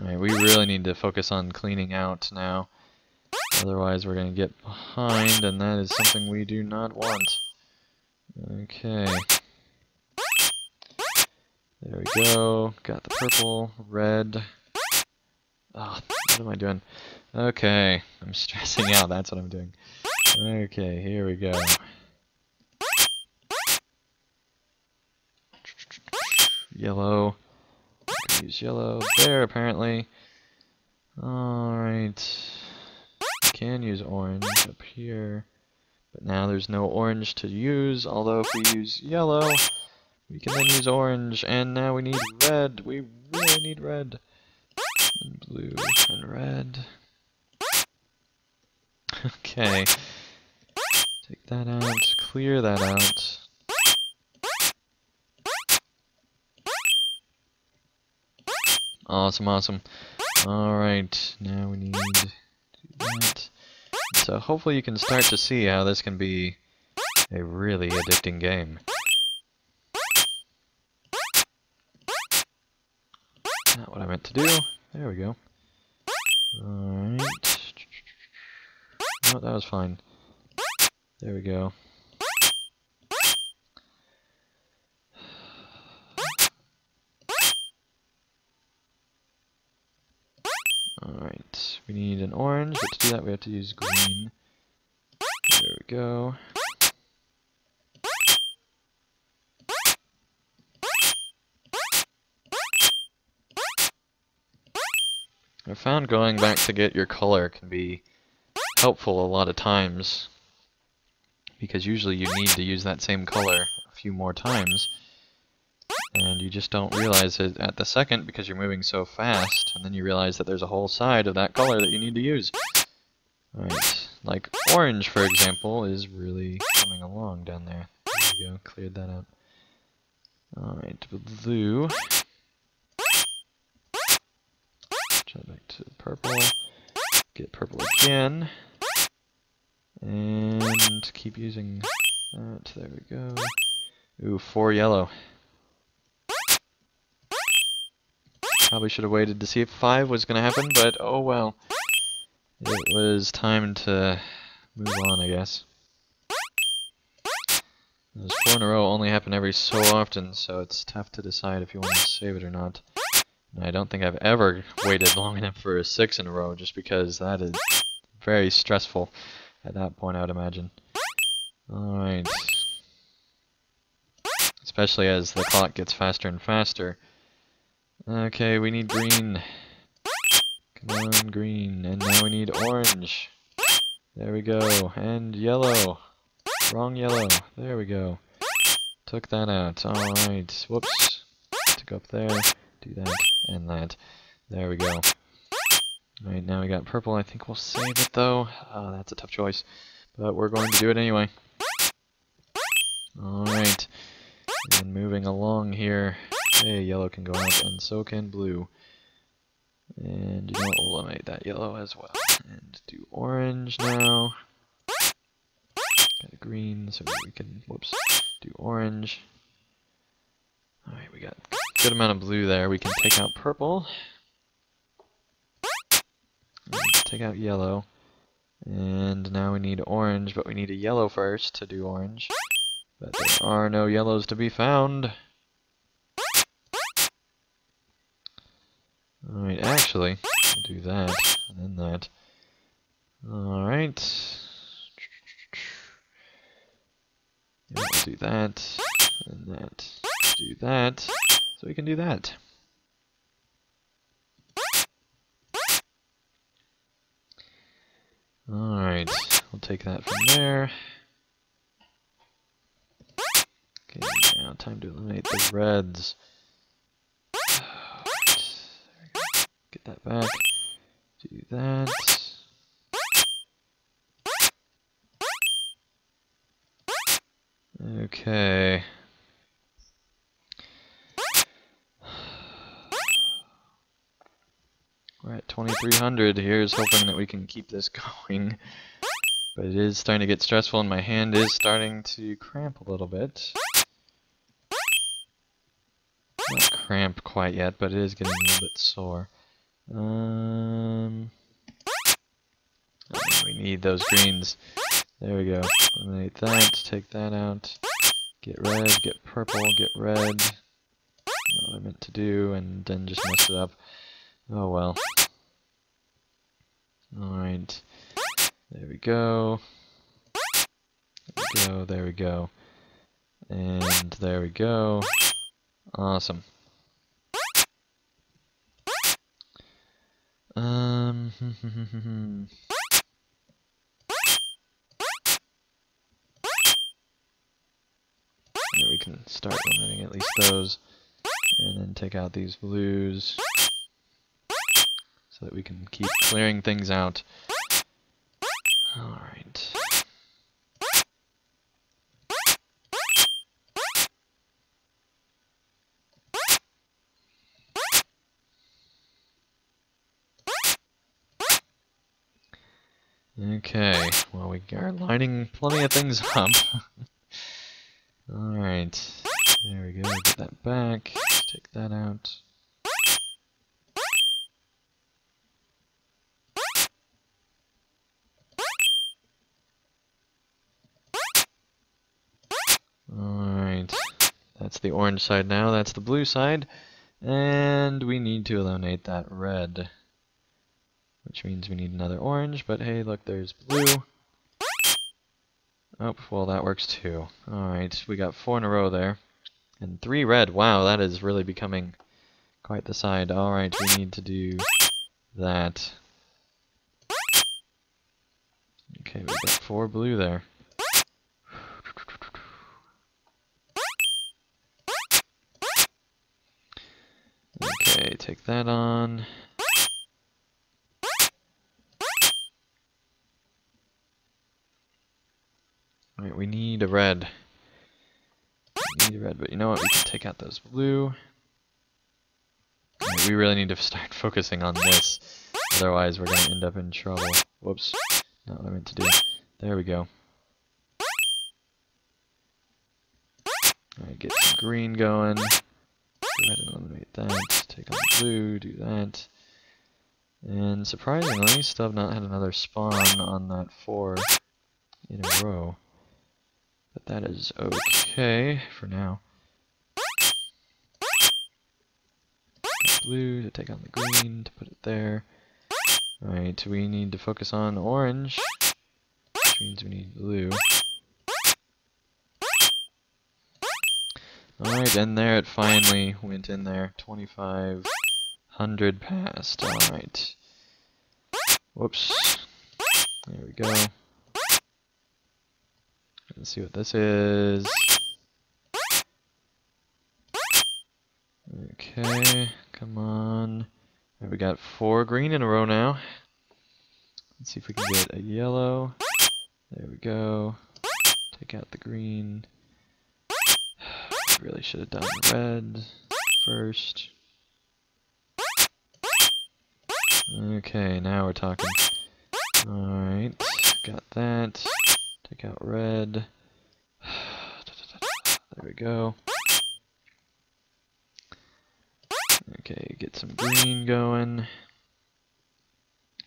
Alright, we really need to focus on cleaning out now. Otherwise we're going to get behind, and that is something we do not want. Okay. There we go. Got the purple, red. Oh, what am I doing? Okay, I'm stressing out, that's what I'm doing. Okay, here we go. yellow. I can use yellow there, apparently. Alright. We can use orange up here. But now there's no orange to use, although if we use yellow, we can then use orange, and now we need red. We really need red. And blue and red. Okay. Take that out, clear that out. Awesome, awesome. Alright, now we need to do that. So hopefully you can start to see how this can be a really addicting game. Not what I meant to do. There we go. Alright. No, that was fine. There we go. Alright, we need an orange, but to do that we have to use green. There we go. I found going back to get your color can be helpful a lot of times, because usually you need to use that same color a few more times, and you just don't realize it at the second because you're moving so fast, and then you realize that there's a whole side of that color that you need to use. Alright, like orange, for example, is really coming along down there. There we go, cleared that out. Alright, blue. Jump back to purple. Get purple again. And keep using that. There we go. Ooh, 4 yellow. Probably should have waited to see if 5 was going to happen, but oh well. It was time to move on, I guess. Those 4 in a row only happen every so often, so it's tough to decide if you want to save it or not. And I don't think I've ever waited long enough for a 6 in a row, just because that is very stressful at that point, I would imagine. Alright. Especially as the clock gets faster and faster. Okay, we need green. Come on, green. And now we need orange. There we go. And yellow. Wrong yellow. There we go. Took that out. Alright. Whoops. To go up there. Do that and that. There we go. Alright, now we got purple. I think we'll save it though. Oh, that's a tough choice. But we're going to do it anyway. Alright. And moving along here. Hey, yellow can go out, and so can blue. And you know what, we'll eliminate that yellow as well. And do orange now. Got a green, so we can, whoops, do orange. Alright, we got a good amount of blue there. We can take out purple. Take out yellow. And now we need orange, but we need a yellow first to do orange. But there are no yellows to be found. Alright, actually, we'll do that, and then that. Alright. Yeah, we'll do that, and that. Do that, so we can do that. Alright, we'll take that from there. Okay, now time to eliminate the reds. Get that back. Do that. Okay. We're at 2300. Here's hoping that we can keep this going. But it is starting to get stressful and my hand is starting to cramp a little bit. Not cramp quite yet, but it is getting a little bit sore. We need those greens. There we go. Eliminate that, take that out. Get red, get purple, get red. Not what I meant to do, and then just messed it up. Oh well. Alright. There we go. There we go, there we go. And there we go. Awesome. Um, yeah, we can start eliminating at least those, and then take out these blues, so that we can keep clearing things out. Alright. Okay, well, we are lining plenty of things up. Alright, there we go, get that back, take that out. Alright, that's the orange side now, that's the blue side, and we need to eliminate that red, which means we need another orange, but hey, look, there's blue. Oh, well, that works too. Alright, we got 4 in a row there. And 3 red. Wow, that is really becoming quite the side. Alright, we need to do that. Okay, we got 4 blue there. Okay, take that on. Alright, we need a red. We need a red, but you know what? We can take out those blue. Right, we really need to start focusing on this. Otherwise, we're going to end up in trouble. Whoops. Not what I meant to do. There we go. Alright, get some green going. Go ahead and eliminate that. Take on the blue, do that. And surprisingly, still have not had another spawn on that 4 in a row. But that is okay for now. Blue to take on the green, to put it there. Alright, we need to focus on orange, which means we need blue. Alright, and there it finally went in there. 2,500 passed. Alright. Whoops. There we go. Let's see what this is. Okay, come on. Right, we got 4 green in a row now. Let's see if we can get a yellow. There we go. Take out the green. Really should have done red first. Okay, now we're talking. Alright, got that. Take out red. There we go. Okay, get some green going.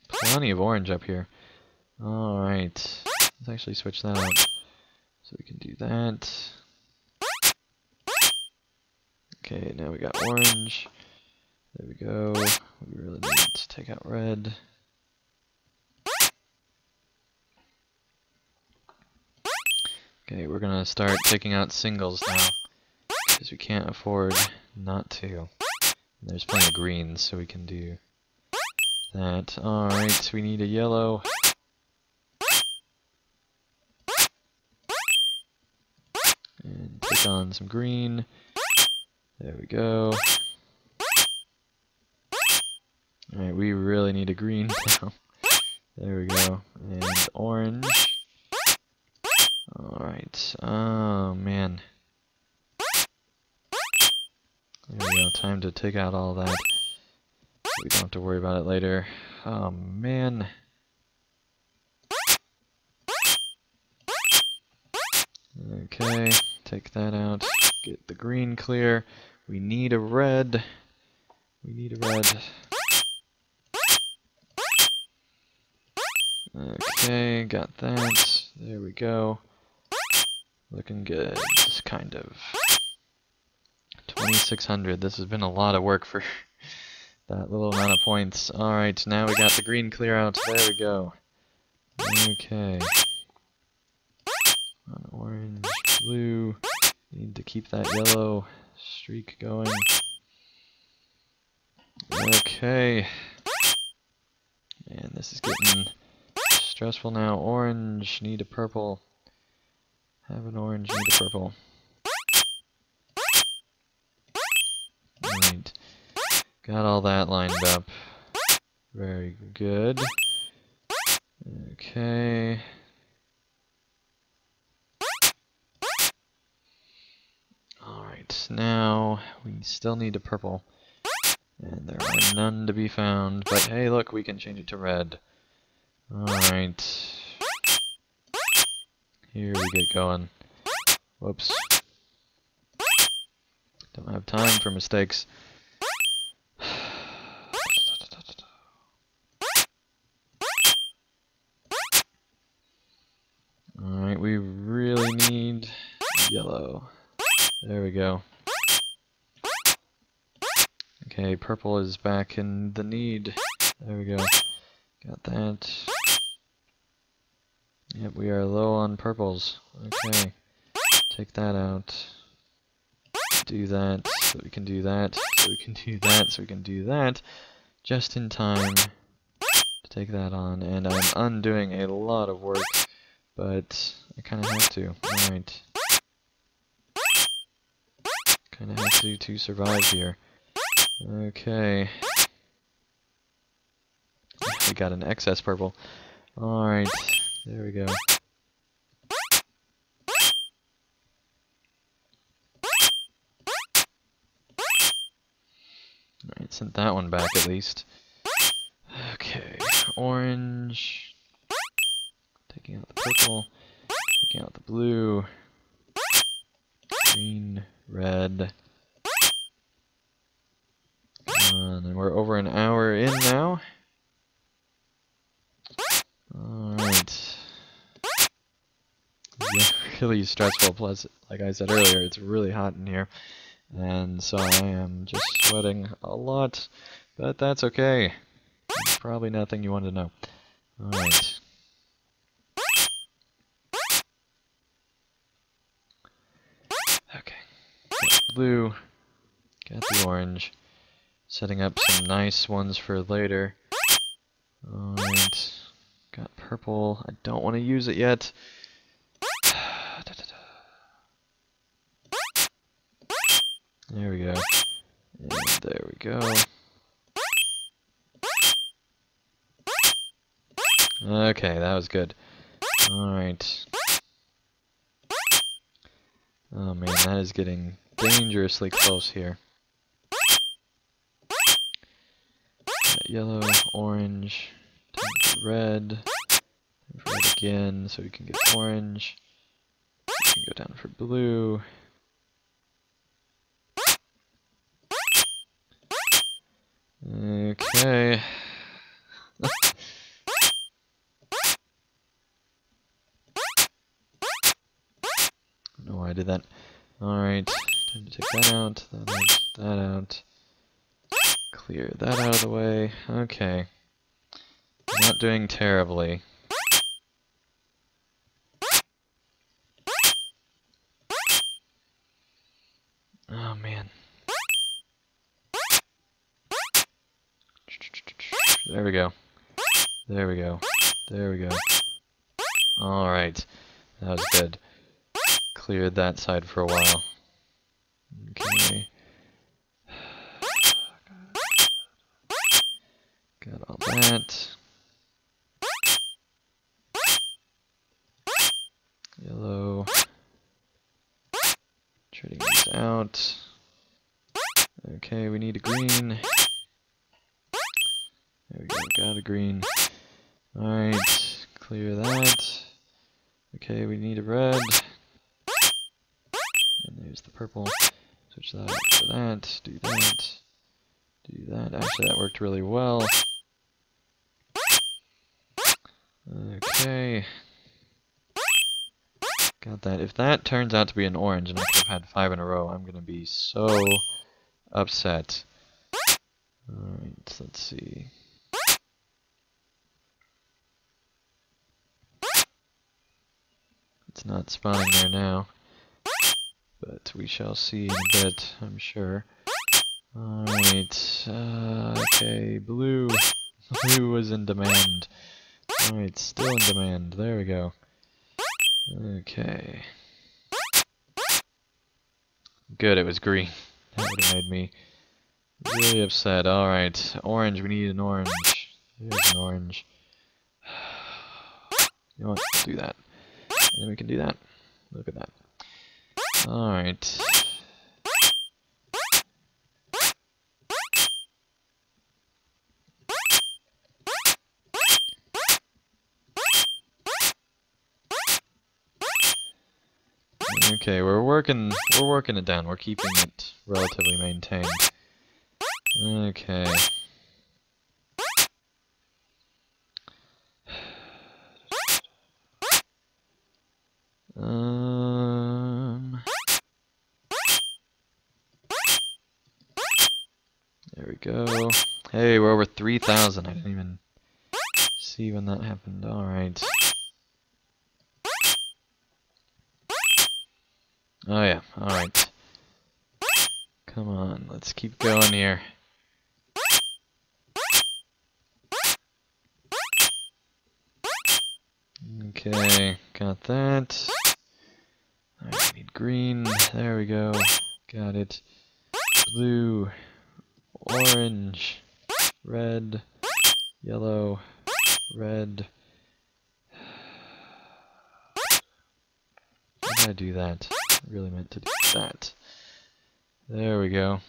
Plenty of orange up here. Alright, let's actually switch that up. So we can do that. Okay, now we got orange. There we go. We really need to take out red. Okay, we're gonna start taking out singles now, because we can't afford not to. And there's plenty of greens, so we can do that. Alright, we need a yellow. And take on some green. There we go. Alright, we really need a green now. There we go. And orange. Alright. Oh, man. There we go. Time to take out all that. We don't have to worry about it later. Oh, man. Okay. Take that out. Get the green clear. We need a red. We need a red. Okay, got that. There we go. Looking good. Just kind of. 2,600. This has been a lot of work for that little amount of points. Alright, now we got the green clear out. There we go. Okay. On orange, blue. Need to keep that yellow streak going. Okay. Man, this is getting stressful now. Orange, need a purple. Have an orange, need a purple. Right. Got all that lined up. Very good. Okay. Alright, now we still need a purple. And there are none to be found, but hey look, we can change it to red. Alright. Here we get going. Whoops. Don't have time for mistakes. Alright, we really need yellow. There we go. Okay, purple is back in the need. There we go. Got that. Yep, we are low on purples. Okay. Take that out. Do that, so we can do that, so we can do that, so we can do that. Just in time to take that on. And I'm undoing a lot of work, but I kind of have to. Alright. Kind of have to survive here. Okay. We got an excess purple. Alright, there we go. Alright, sent that one back at least. Okay, orange. Taking out the purple. Taking out the blue. Green, red. And we're over an hour in now. Alright. Yeah, really stressful, plus, like I said earlier, it's really hot in here. And so I am just sweating a lot, but that's okay. It's probably nothing you want to know. Alright. Okay. Got blue. Got the orange. Setting up some nice ones for later. Alright. Got purple. I don't want to use it yet. There we go. And there we go. Okay, that was good. Alright. Oh man, that is getting dangerously close here. Got yellow, orange, red, red again, so we can get orange. We can go down for blue. Okay. I don't know why I did that. Alright, time to take that out, that out. Clear that out of the way. Okay. Not doing terribly. Oh man. There we go. There we go. There we go. Alright. That was good. Cleared that side for a while. Okay. Got all that. Yellow. Trading these out. Okay, we need a green. There we go, got a green. Alright, clear that. Okay, we need a red. And there's the purple. Switch that out for that, do that. Do that. Actually, that worked really well. Okay. Got that. If that turns out to be an orange and I could have had 5 in a row, I'm going to be so upset. Alright, let's see. It's not spawning there now, but we shall see in a bit, I'm sure. Alright, okay, blue. Blue was in demand. Alright, still in demand. There we go. Okay. Good, it was green. That would have made me really upset. Alright, orange, we need an orange. Here's an orange. You know what, we'll do that. And then we can do that. Look at that. Alright. Okay, we're working it down. We're keeping it relatively maintained. Okay. There we go. Hey, we're over 3,000. I didn't even see when that happened. Alright. Oh yeah, alright. Come on, let's keep going here. Okay, got that. Alright, we need green. There we go. Got it. Blue. Orange. Red. Yellow. Red. Why did I do that? I really meant to do that. There we go.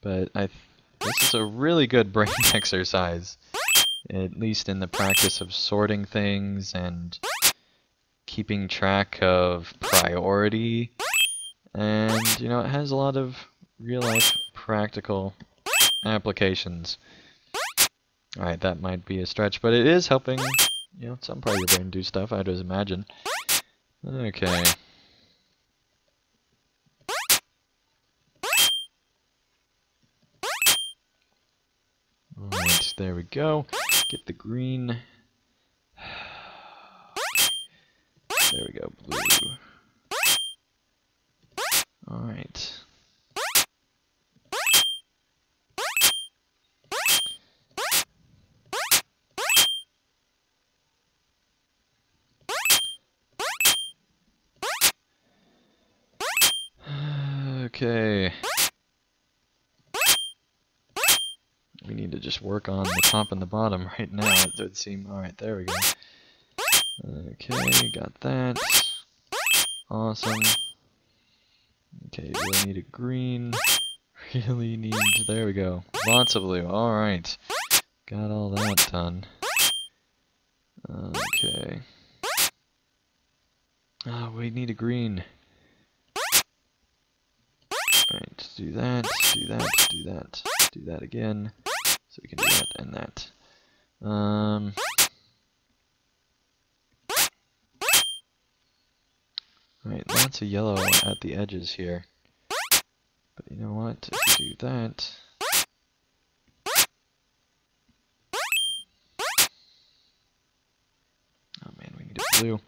But this is a really good brain exercise, at least in the practice of sorting things and keeping track of priority. And, you know, it has a lot of real-life practical applications. Alright, that might be a stretch, but it is helping, you know, some part of your brain do stuff, I'd just imagine. Okay. Alright, there we go. Get the green. There we go, blue. Alright. Okay. We need to just work on the top and the bottom right now, it would seem. Alright, there we go. Okay, got that. Awesome. Okay, really need a green. Really need... There we go. Lots of blue. Alright. Got all that done. Okay. Oh, we need a green. Alright, do that, do that, do that, do that again. So we can do that and that. Alright, lots of yellow at the edges here. But you know what, if we do that... Oh man, we need a blue.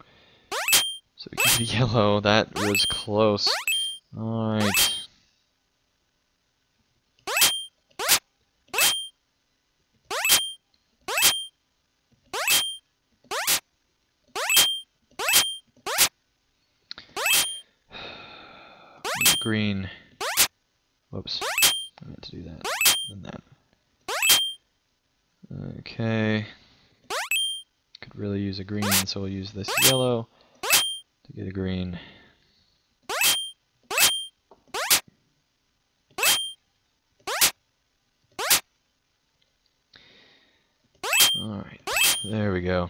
So we can get yellow, that was close. Alright. Green. Whoops. I meant to do that. And that. Okay. Could really use a green, so we'll use this yellow to get a green. Alright. There we go.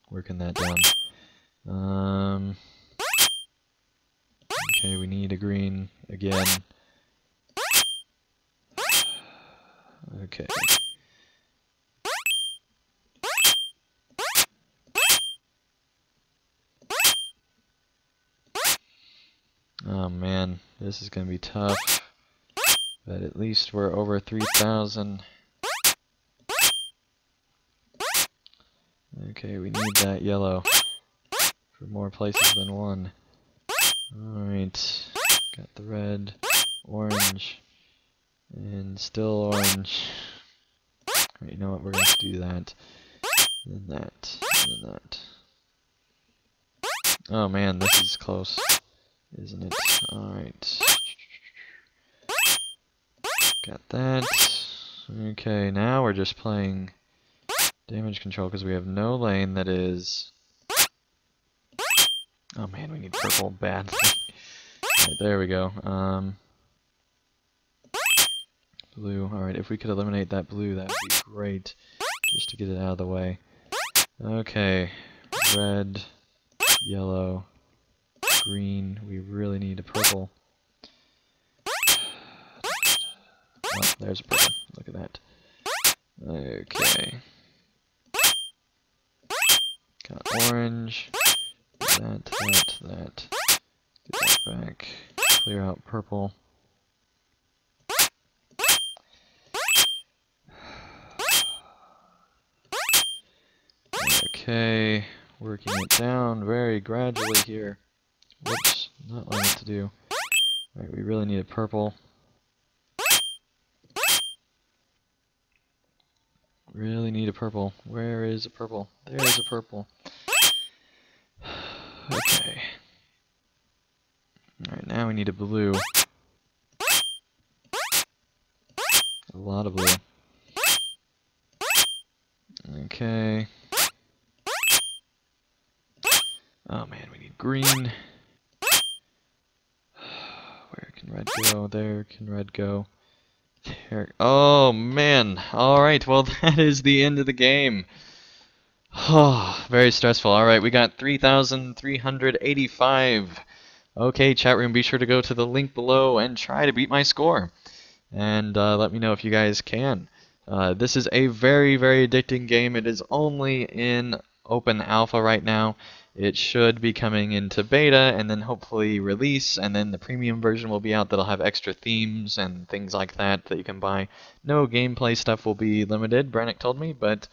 Working that down. Okay, we need a green again. Okay. Oh man, this is gonna be tough. But at least we're over 3,000. Okay, we need that yellow for more places than one. Alright, got the red, orange, And still orange. Right, you know what, we're going to do that. And then that. And then that. Oh man, this is close, isn't it? Alright. Got that. Okay, now we're just playing damage control because we have no lane that is... Oh man, we need purple badly. Alright, there we go. Blue. Alright, if we could eliminate that blue, that would be great. Just to get it out of the way. Okay. Red, yellow, green. We really need a purple. Oh, there's a purple. Look at that. Okay. Got orange. That. Get that back. Clear out purple. Okay. Working it down very gradually here. Whoops. Not what I meant to do. Alright, we really need a purple. Really need a purple. Where is a purple? There's a purple. Okay. Alright, now we need a blue. A lot of blue. Okay. Oh man, we need green. Where can red go? There can red go. There. Oh man. Alright, well that is the end of the game. Oh, very stressful. Alright, we got 3,385. Okay, chat room, be sure to go to the link below and try to beat my score. And let me know if you guys can. This is a very, very addicting game. It is only in open alpha right now. It should be coming into beta and then hopefully release, and then the premium version will be out that'll have extra themes and things like that you can buy. No gameplay stuff will be limited, Brannick told me, but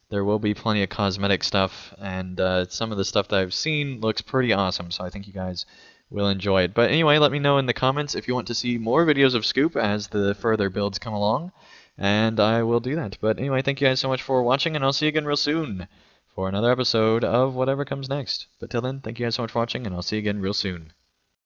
there will be plenty of cosmetic stuff, and some of the stuff that I've seen looks pretty awesome, so I think you guys will enjoy it. But anyway, let me know in the comments if you want to see more videos of Scoop as the further builds come along, and I will do that. But anyway, thank you guys so much for watching, and I'll see you again real soon for another episode of whatever comes next. But till then, thank you guys so much for watching, and I'll see you again real soon.